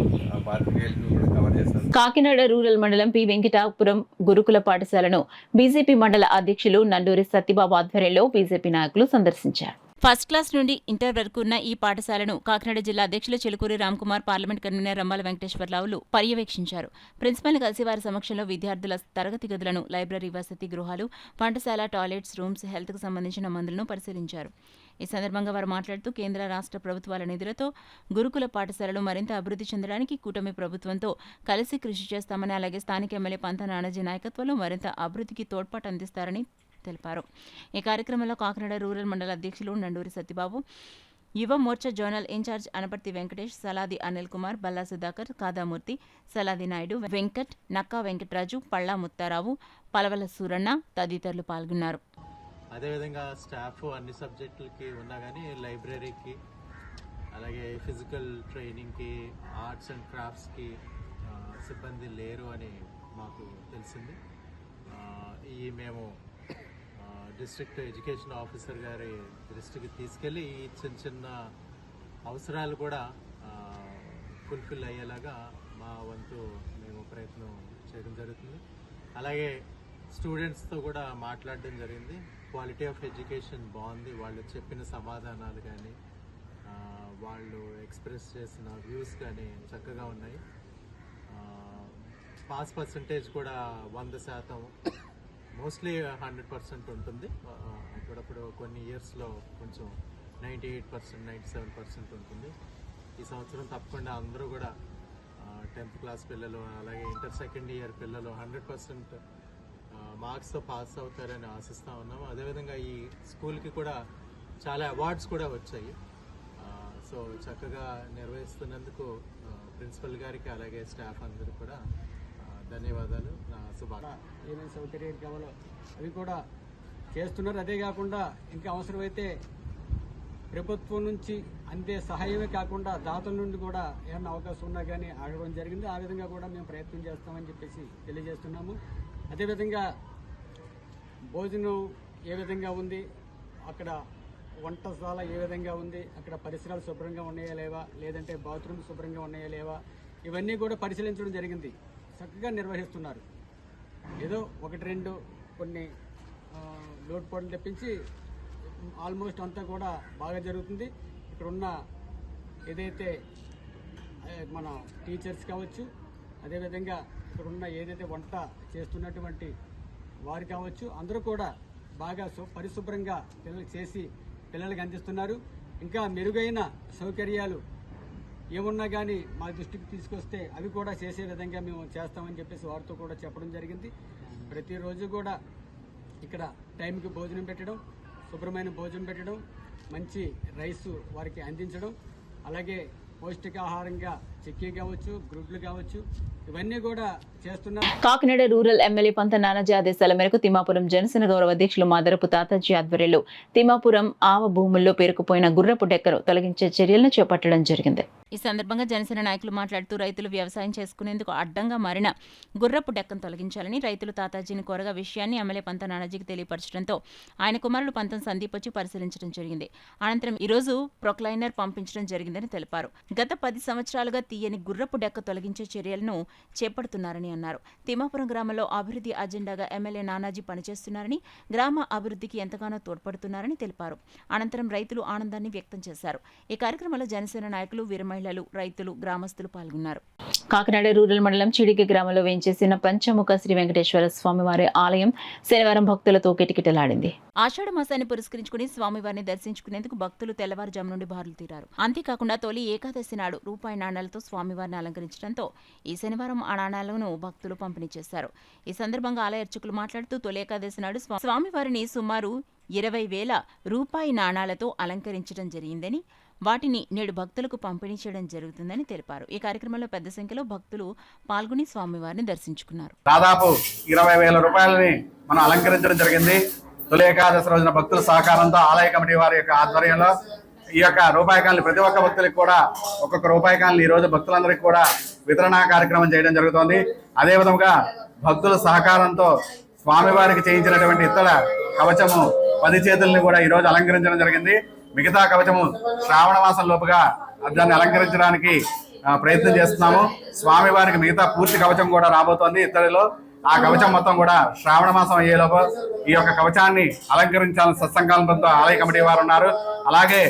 [SPEAKER 18] పాత్రికేయులకు కూడా కవర్ చేస్తారు.
[SPEAKER 4] కాకినాడ రూరల్ మండలం పి వెంకటాపురం గురుకుల పాఠశాలను బీజేపీ మండల అధ్యక్షులు నండూరి సత్యబాబు ఆధ్వర్యంలో బీజేపీ నాయకులు సందర్శించారు.
[SPEAKER 2] ఫస్ట్ క్లాస్ నుండి ఇంటర్ వరకు ఉన్న ఈ పాఠశాలను కాకినాడ జిల్లా అధ్యక్షులు చిలుకూరి రామ్కుమార్, పార్లమెంట్ కన్వీనర్ రమ్మాల వెంకటేశ్వరరావులు పర్యవేక్షించారు. ప్రిన్సిపల్ని కలిసి వారి సమక్షంలో విద్యార్థుల తరగతి గదులను, లైబ్రరీ, వసతి గృహాలు, వంటశాల, టాయిలెట్స్, రూమ్స్, హెల్త్కు సంబంధించిన మందులను పరిశీలించారు. ఈ సందర్భంగా వారు మాట్లాడుతూ కేంద్ర రాష్ట్ర ప్రభుత్వాల నిధులతో గురుకుల పాఠశాలలు మరింత అభివృద్ధి చెందడానికి కూటమి ప్రభుత్వంతో కలిసి కృషి చేస్తామని, అలాగే స్థానిక ఎమ్మెల్యే పంత నానాజీ నాయకత్వంలో మరింత అభివృద్ధికి తోడ్పాటు అందిస్తారని తెలిపారు. ఈ కార్యక్రమంలో కాకినాడ రూరల్ మండల అధ్యక్షులు నండూరి సత్యబాబు, యువ మోర్చా జోనల్ ఇన్ఛార్జ్ అనపర్తి వెంకటేష్, సలాది అనిల్ కుమార్, బల్లా సుధాకర్, కాదామూర్తి, సలాది నాయుడు, వెంకట్, నక్కా వెంకటరాజు, పళ్ళా ముత్తారావు, పలవల సూరన్న తదితరులు పాల్గొన్నారు.
[SPEAKER 19] అదేవిధంగా స్టాఫ్ అన్ని సబ్జెక్టులకి ఉన్నా కానీ లైబ్రరీకి, అలాగే ఫిజికల్ ట్రైనింగ్కి, ఆర్ట్స్ అండ్ క్రాఫ్ట్స్కి సిబ్బంది లేరు అని మాకు తెలిసింది. మేము డిస్ట్రిక్ట్ ఎడ్యుకేషన్ ఆఫీసర్ గారి దృష్టికి తీసుకెళ్ళి ఈ చిన్న అవసరాలు కూడా ఫుల్ఫిల్ అయ్యేలాగా మా వంతు మేము ప్రయత్నం చేయడం జరుగుతుంది. అలాగే స్టూడెంట్స్తో కూడా మాట్లాడడం జరిగింది. క్వాలిటీ ఆఫ్ ఎడ్యుకేషన్ బాగుంది. వాళ్ళు చెప్పిన సమాధానాలు కానీ, వాళ్ళు ఎక్స్ప్రెస్ చేసిన వ్యూస్ కానీ చక్కగా ఉన్నాయి. పాస్ పర్సంటేజ్ కూడా 100%, మోస్ట్లీ 100% ఉంటుంది. అప్పుడప్పుడు కొన్ని ఇయర్స్లో కొంచెం 98%, 97% ఉంటుంది. ఈ సంవత్సరం తప్పకుండా అందరూ కూడా 10th క్లాస్ పిల్లలు, అలాగే ఇంటర్ సెకండ్ ఇయర్ పిల్లలు 100% మార్క్స్తో పాస్ అవుతారని ఆశిస్తూ ఉన్నాము. అదేవిధంగా ఈ స్కూల్కి కూడా చాలా అవార్డ్స్ కూడా వచ్చాయి. సో చక్కగా నిర్వహిస్తున్నందుకు ప్రిన్సిపల్ గారికి, అలాగే స్టాఫ్ అందరూ కూడా ధన్యవాదాలు.
[SPEAKER 15] ఏమేమి సౌకర్యాలు కావాలో అవి కూడా చేస్తున్నారు. అదే కాకుండా ఇంకా అవసరమైతే ప్రభుత్వం నుంచి అందే సహాయమే కాకుండా దాతల నుండి కూడా ఏమన్నా అవకాశం ఉన్నా కానీ అడగడం జరిగింది. ఆ విధంగా కూడా మేము ప్రయత్నం చేస్తామని చెప్పేసి తెలియజేస్తున్నాము. అదేవిధంగా భోజనం ఏ విధంగా ఉంది, అక్కడ వంటశాల ఏ విధంగా ఉంది, అక్కడ పరిసరాలు శుభ్రంగా ఉన్నాయా లేవా, లేదంటే బాత్రూమ్ శుభ్రంగా ఉన్నాయా లేవా, ఇవన్నీ కూడా పరిశీలించడం జరిగింది. చక్కగా నిర్వహిస్తున్నారు. ఏదో 1-2 కొన్ని లోటుపాట్లు తెప్పించి ఆల్మోస్ట్ అంతా కూడా బాగా జరుగుతుంది. ఇక్కడ ఉన్న ఏదైతే మన టీచర్స్ కావచ్చు, అదేవిధంగా ఇక్కడ ఉన్న ఏదైతే వంట చేస్తున్నటువంటి వారు కావచ్చు, అందరూ కూడా బాగా పరిశుభ్రంగా పిల్లలకు చేసి పిల్లలకు అందిస్తున్నారు. ఇంకా మెరుగైన సౌకర్యాలు ఏమున్నా కానీ మా దృష్టికి తీసుకొస్తే అవి కూడా చేసే విధంగా మేము చేస్తామని చెప్పేసి వారితో కూడా చెప్పడం జరిగింది. ప్రతిరోజు కూడా ఇక్కడ టైంకి భోజనం పెట్టడం, శుభ్రమైన భోజనం పెట్టడం, మంచి రైస్ వారికి అందించడం, అలాగే పౌష్టికాహారంగా చిక్కీ కావచ్చు, గుడ్లు కావచ్చు, ఇవన్నీ కూడా చేస్తున్నారు.
[SPEAKER 4] కాకినాడ రూరల్ ఎమ్మెల్యే పంత నానాజీ ఆదేశాల మేరకు తిమ్మాపురం జనసేన గౌరవ అధ్యక్షులు మాదరపు తాతాజీ ఆధ్వర్యంలో తిమ్మాపురం ఆవ భూముల్లో పేరుకుపోయిన గుర్రపు డెక్కను తొలగించే చర్యలను చేపట్టడం జరిగింది.
[SPEAKER 2] ఈ సందర్భంగా జనసేన నాయకులు మాట్లాడుతూ రైతులు వ్యవసాయం చేసుకునేందుకు అడ్డంగా మారిన గుర్రపు డెక్కను తొలగించాలని రైతులు తాతాజీని కోరగా విషయాన్ని ఎమ్మెల్యే పంత నానాజీకి తెలియపరచడంతో ఆయన కుమారుడు పంతం సందీప్ వచ్చి పరిశీలించడం జరిగింది. అనంతరం ఈరోజు ప్రొక్లైనర్ పంపించడం జరిగిందని తెలిపారు. గత 10 సంవత్సరాలుగా తీయని గుర్రపు డెక్క తొలగించే చర్యలను చేపడుతున్నారని అన్నారు. తిమ్మాపురం గ్రామంలో అభివృద్ధి అజెండాగా ఎమ్మెల్యే నానాజీ పనిచేస్తున్నారని, గ్రామ అభివృద్ధికి ఎంతగానో తోడ్పడుతున్నారని తెలిపారు. అనంతరం రైతులు ఆనందాన్ని వ్యక్తం చేశారు. ఈ కార్యక్రమంలో జనసేన నాయకులు, వీర మహిళలు, రైతులు, గ్రామస్తులు పాల్గొన్నారు.
[SPEAKER 4] కాకినాడ రూరల్ మండలం చిడికి గ్రామంలో వేంచేసిన పంచముఖ శ్రీ వెంకటేశ్వర స్వామివారి ఆలయం శనివారం భక్తులతో కిటకిటలాడింది.
[SPEAKER 2] ఆషాఢ మాసాన్ని పురస్కరించుకుని స్వామివారిని దర్శించుకునేందుకు భక్తులు తెల్లవారుజాము నుండి బారులు తీరారు. అంతేకాకుండా తొలి ఏకాదశి నాడు రూపాయి నాణాలతో స్వామివారిని అలంకరించడంతో ఈ శనివారం ఆ నాణాలను భక్తులు పంపిణీ చేశారు. ఈ సందర్భంగా ఆలయ అర్చకులు మాట్లాడుతూ తొలి ఏకాదశి నాడు స్వామివారిని సుమారు 20,000 రూపాయి నాణాలతో అలంకరించడం జరిగిందని, వాటిని నేడు భక్తులకు పంపిణీ చేయడం జరుగుతుందని తెలిపారు. ఈ కార్యక్రమంలో పెద్ద సంఖ్యలో భక్తులు పాల్గొని స్వామివారిని దర్శించుకున్నారు.
[SPEAKER 5] దాదాపు 20,000 రూపాయలని మనం అలంకరించడం జరిగింది. తొలి ఏకాదశి రోజున భక్తుల సహకారంతో ఆలయ కమిటీ వారి యొక్క ఆధ్వర్యంలో ఈ యొక్క రూపాయకాలని ప్రతి ఒక్క భక్తులకు కూడా ఒక్కొక్క రూపాయకాలని ఈ రోజు భక్తులందరికీ కూడా వితరణ కార్యక్రమం చేయడం జరుగుతోంది. అదేవిధంగా భక్తుల సహకారంతో స్వామివారికి చేయించినటువంటి ఇతర కవచము 10 చేతుల్ని కూడా ఈ రోజు అలంకరించడం జరిగింది. మిగతా కవచము శ్రావణ మాసం లోపుగా దాన్ని అలంకరించడానికి ప్రయత్నం చేస్తున్నాము. స్వామివారికి మిగతా పూర్తి కవచం కూడా రాబోతోంది ఇతరులో. ఆ కవచం మొత్తం కూడా శ్రావణ మాసం అయ్యేలోపు ఈ యొక్క కవచాన్ని అలంకరించాలని సత్సంకల్పంతో ఆలయ కమిటీ వారు ఉన్నారు. అలాగే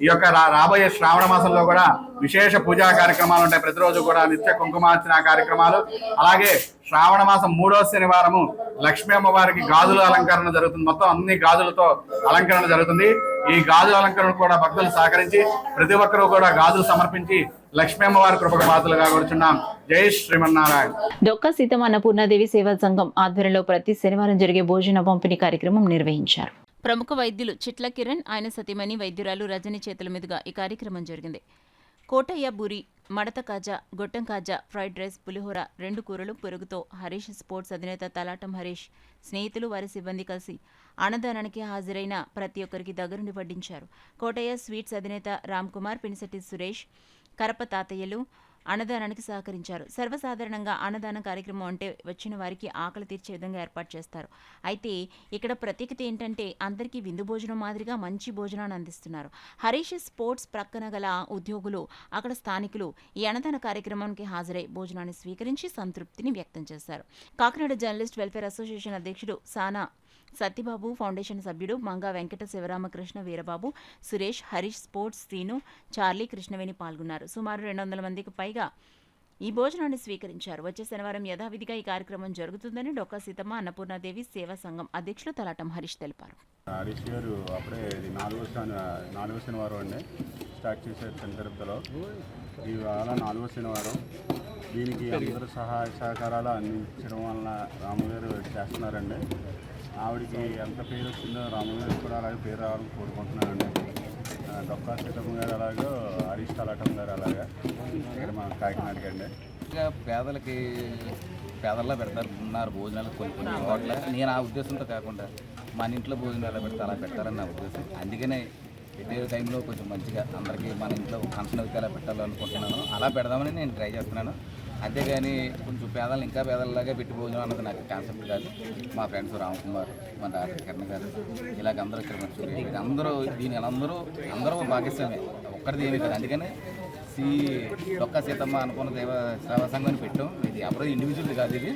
[SPEAKER 5] ఈ యొక్క రాబోయే శ్రావణ మాసంలో కూడా విశేష పూజా కార్యక్రమాలు ఉంటాయి. ప్రతిరోజు కూడా నిత్య కుంకుమార్చన కార్యక్రమాలు. అలాగే శ్రావణ మాసం 3వ శనివారము లక్ష్మీ అమ్మవారికి గాజుల అలంకరణ జరుగుతుంది. మొత్తం అన్ని గాజులతో అలంకరణ జరుగుతుంది. ఈ గాజుల అలంకరణ కూడా భక్తులు సహకరించి ప్రతి ఒక్కరూ కూడా గాజులు సమర్పించి లక్ష్మీ అమ్మవారి కృపకు పాత్రలుగా కూర్చున్నాం. జై శ్రీమన్నారాయణ.
[SPEAKER 4] డొక్కా సీతమ్మ అన్నపూర్ణాదేవి సేవా సంఘం ఆధ్వర్యంలో ప్రతి శనివారం జరిగే భోజన పంపిణీ కార్యక్రమం నిర్వహించారు.
[SPEAKER 2] ప్రముఖ వైద్యులు చిట్ల కిరణ్, ఆయన సతీమణి వైద్యురాలు రజని చేతుల మీదుగా ఈ కార్యక్రమం జరిగింది. కోటయ్య బూరి, మడత కాజా, గొట్టం కాజా, ఫ్రైడ్ రైస్, పులిహోర, 2 కూరలు, పెరుగుతో హరీష్ స్పోర్ట్స్ అధినేత తలాటం హరీష్, స్నేహితులు, వారి సిబ్బంది కలిసి అన్నదానానికి హాజరైన ప్రతి ఒక్కరికి దగ్గరుండి వడ్డించారు. కోటయ్య స్వీట్స్ అధినేత రామ్ కుమార్, పినిశెట్టి సురేష్, కరప తాతయ్యలు అన్నదానానికి సహకరించారు. సర్వసాధారణంగా అన్నదాన కార్యక్రమం అంటే వచ్చిన వారికి ఆకలి తీర్చే విధంగా ఏర్పాటు చేస్తారు. అయితే ఇక్కడ ప్రత్యేకత ఏంటంటే అందరికీ విందు భోజనం మాదిరిగా మంచి భోజనాన్ని అందిస్తున్నారు. హరీష్ స్పోర్ట్స్ ప్రక్కన గల ఉద్యోగులు, అక్కడ స్థానికులు ఈ అన్నదాన కార్యక్రమానికి హాజరై భోజనాన్ని స్వీకరించి సంతృప్తిని వ్యక్తం చేశారు. కాకినాడ జర్నలిస్ట్ వెల్ఫేర్ అసోసియేషన్ అధ్యక్షుడు సానా సత్యబాబు, ఫౌండేషన్ సభ్యుడు మంగా వెంకట శివరామకృష్ణ, వీరబాబు, సురేష్, హరీష్ స్పోర్ట్స్, శ్రీను, చార్లీ, కృష్ణవేణి పాల్గొన్నారు. సుమారు 200 మందికి పైగా ఈ భోజనాన్ని స్వీకరించారు. వచ్చే శనివారం యథావిధిగా ఈ కార్యక్రమం జరుగుతుందని డొక్కా సీతమ్మ అన్నపూర్ణాదేవి సేవా సంఘం అధ్యక్షులు తలాటం హరీష్ తెలిపారు.
[SPEAKER 5] హరీష్ గారు అప్పుడే 4వ శనివారం అండి స్టార్ట్ చేశారు సందర్భంలో. ఇవాళ 4వ శనివారం. దీనికి అందరూ సహాయ సహకారాలు అందించడం వలన రాముగారు చేస్తున్నారండి. ఆవిడికి ఎంత పేరు వచ్చిందో రాముగారికి కూడా అలాగే పేరు రావాలని కోరుకుంటున్నానండి. డొక్కా సీతమ్మ గారు అలాగే హరీష్ తలాటం గారు అలాగే ఇక్కడ మన కాకినాడకి అండి.
[SPEAKER 20] పేదలకి పేదల్లో పెడతారు భోజనాలు కొన్ని హోటల్. నేను ఆ ఉద్దేశంతో కాకుండా మన ఇంట్లో భోజనం ఎలా పెడతా అలా పెట్టాలని నా ఉద్దేశం. అందుకనే ఇదే టైంలో కొంచెం మంచిగా అందరికీ మన ఇంట్లో ఫంక్షన్ అయితే ఎలా పెట్టాలనుకుంటున్నాను, అలా పెడదామని నేను ట్రై చేస్తున్నాను. అంతేగాని కొంచెం పేదలు ఇంకా పేదలలాగా పెట్టి భోజనం అన్నది నాకు కాన్సెప్ట్ కాదు. మా ఫ్రెండ్స్ రామ్ కుమార్, మన డాక్టర్ కిరణ్ గారు, ఇలాగ అందరూ ఇక్కడ అందరూ అందరూ భాగ్యస్వామే, ఒక్కరిది ఏమీ కాదు. అందుకని డొక్కా సీతమ్మ అనుకున్న సేవా సంఘాన్ని పెట్టాం. ఇది ఎవరో ఇండివిజువల్ కాదు, ఇది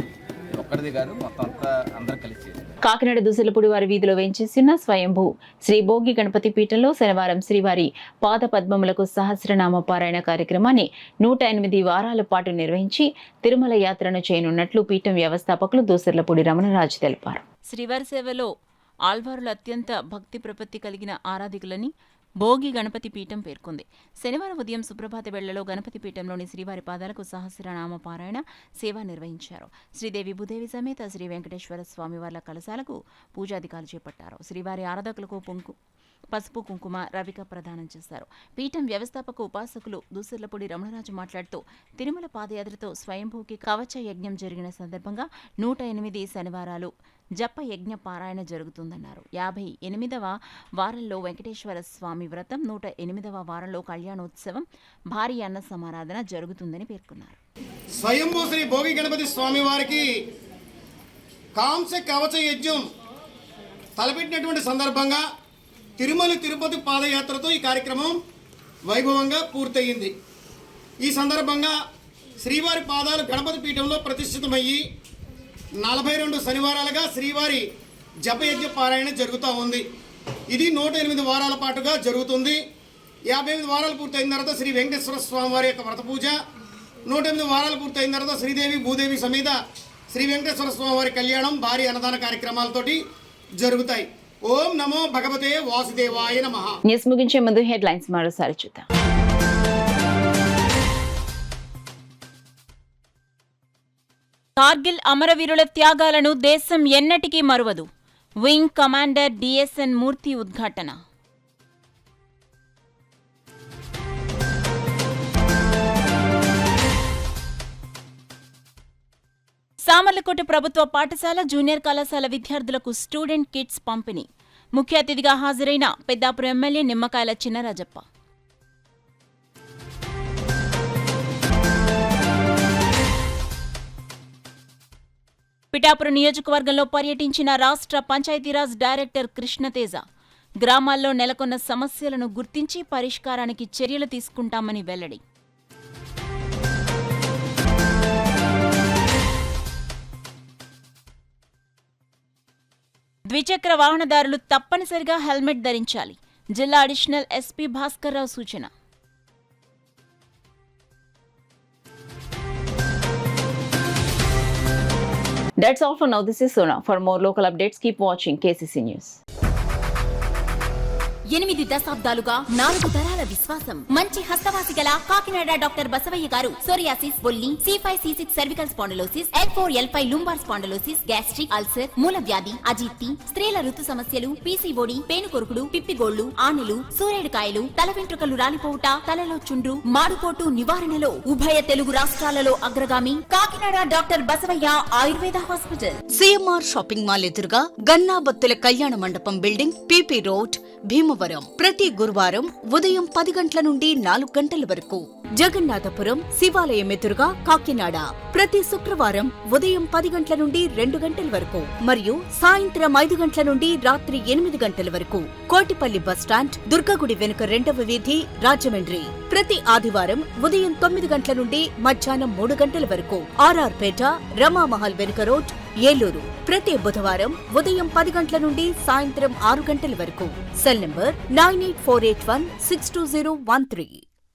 [SPEAKER 20] ఒక్కరిది కాదు, మొత్తం అంతా అందరూ కలిసి.
[SPEAKER 4] కాకినాడ దుసలపూడి వారి వీధిలో వేంచేసిన స్వయంభూ శ్రీ భోగి గణపతి పీఠంలో శనివారం శ్రీవారి పాద పద్మములకు సహస్రనామ పారాయణ కార్యక్రమాన్ని 108 వారాల పాటు నిర్వహించి తిరుమల యాత్రను చేయనున్నట్లు పీఠం వ్యవస్థాపకులు దూసర్లపూడి రమణరాజు తెలిపారు.
[SPEAKER 2] శ్రీవారి సేవలో ఆల్వారులు అత్యంత భక్తి ప్రపత్తి కలిగిన ఆరాధికులని భోగి గణపతి పీఠం పేర్కొంది. శనివారం ఉదయం సుప్రభాత వేళలో గణపతి పీఠంలోని శ్రీవారి పాదాలకు సహస్రనామ పారాయణ సేవ నిర్వహించారు. శ్రీదేవి భూదేవి సమేత శ్రీ వెంకటేశ్వర స్వామివార్ల కలశాలకు పూజాధికారులు చేపట్టారు. శ్రీవారి ఆరాధకులకు పసుపు కుంకుమ రవిక ప్రదానం చేశారు. పీఠం వ్యవస్థాపక ఉపాసకులు దూసర్లపూడి రమణరాజు మాట్లాడుతూ తిరుమల పాదయాత్రతో స్వయంభూకి కవచ యజ్ఞం జరిగిన సందర్భంగా 108 శనివారాలు జప యజ్ఞ పారాయణ జరుగుతుందన్నారు. 58వ వారంలో వెంకటేశ్వర స్వామి వ్రతం, 108వ వారంలో కళ్యాణోత్సవం, భారీ అన్న సమారాధన జరుగుతుందని పేర్కొన్నారు.
[SPEAKER 8] స్వయంభూ శ్రీ భోగి గణపతి స్వామి వారికి కాంస్య కవచ యజ్ఞం తలపెట్టినటువంటి సందర్భంగా తిరుమల తిరుపతి పాదయాత్రతో ఈ కార్యక్రమం వైభవంగా పూర్తయింది. ఈ సందర్భంగా శ్రీవారి పాదాలు గణపతి పీఠంలో ప్రతిష్ఠితమయ్యి 42 శనివారాలుగా శ్రీవారి జపయజ్ఞ పారాయణ జరుగుతూ ఉంది. ఇది 108 వారాల పాటుగా జరుగుతుంది. 55 వారాలు పూర్తయిన తర్వాత శ్రీ వెంకటేశ్వర స్వామి వారి యొక్క వ్రత పూజ, 108 వారాలు పూర్తయిన తర్వాత శ్రీదేవి భూదేవి సమేత శ్రీ వెంకటేశ్వర స్వామి వారి కళ్యాణం, భారీ అన్నదాన కార్యక్రమాలతోటి జరుగుతాయి. ఓం నమో భగవతే వాసుదేవాయ నమః.
[SPEAKER 4] న్యూస్ ముగించే ముందు హెడ్లైన్స్ మరోసారి చూద్దాం.
[SPEAKER 2] కార్గిల్ అమరవీరుల త్యాగాలను దేశం ఎన్నటికీ మరువదు. వింగ్ కమాండర్ డిఎస్ఎన్ మూర్తి ఉద్ఘాటన. సామర్లకోట ప్రభుత్వ పాఠశాల జూనియర్ కళాశాల విద్యార్థులకు స్టూడెంట్ కిట్స్ పంపిణీ. ముఖ్య అతిథిగా హాజరైన పెద్దాపురం ఎమ్మెల్యే నిమ్మకాయల చిన్నరాజప్ప. పిఠాపురం నియోజకవర్గంలో పర్యటించిన రాష్ట్ర పంచాయతీరాజ్ డైరెక్టర్ కృష్ణతేజ గ్రామాల్లో నెలకొన్న సమస్యలను గుర్తించి పరిష్కారానికి చర్యలు తీసుకుంటామని వెల్లడి. ద్విచక్ర వాహనదారులు తప్పనిసరిగా హెల్మెట్ ధరించాలి. జిల్లా అడిషనల్ ఎస్పీ భాస్కర్రావు సూచన.
[SPEAKER 4] That's all for now. This is Sona. For more local updates, keep watching KCC News.
[SPEAKER 3] 8 దశాబ్దాలుగా 4 తరాల విశ్వాసం. మంచి హస్తవాసి గల కాకినాడ డాక్టర్ బసవయ్య గారు సోరియాసిస్, బొల్లి, C5, C6 cervical spondylosis, L4, L5 lumbar spondylosis, gastric ulcer, మూల వ్యాధి, అజీర్తి, స్త్రీల ఋతు సమస్యలు, PCOD, పేనుకొరుకుడు, పిప్పిగోళ్లు, ఆనెలు, సూరేడుకాయలు, తల వెంట్రుకలు రాలిపోవుట, తలలో చుండ్రు, మాడుకోటు నివారణలో ఉభయ తెలుగు రాష్ట్రాలలో అగ్రగామి Kakinada doctor Basavaiah Ayurveda hospital. CMR shopping mall ఎదురుగా గన్నాబత్తుల కళ్యాణ మండపం బిల్డింగ్, PP రోడ్, భీమవరం. ప్రతి గురువారం ఉదయం 10 గంటల నుండి 4 గంటల వరకు. జగన్నాథపురం శివాలయం ఎదురుగా కాకినాడ ప్రతి శుక్రవారం ఉదయం 10 గంటల నుండి 2 గంటల వరకు మరియు సాయంత్రం 5 గంటల నుండి రాత్రి 8 గంటల వరకు. కోటిపల్లి బస్టాండ్, దుర్గగుడి వెనుక 2వ వీధి, రాజమండ్రి ప్రతి ఆదివారం ఉదయం 9 గంటల నుండి మధ్యాహ్నం 3 గంటల వరకు. ఆర్ఆర్ పేట, రమామహల్ వెనుక రోడ్, ఏలూరు ప్రతి బుధవారం ఉదయం 10 గంటల నుండి సాయంత్రం 6 గంటల వరకు. Cell number 9848162013.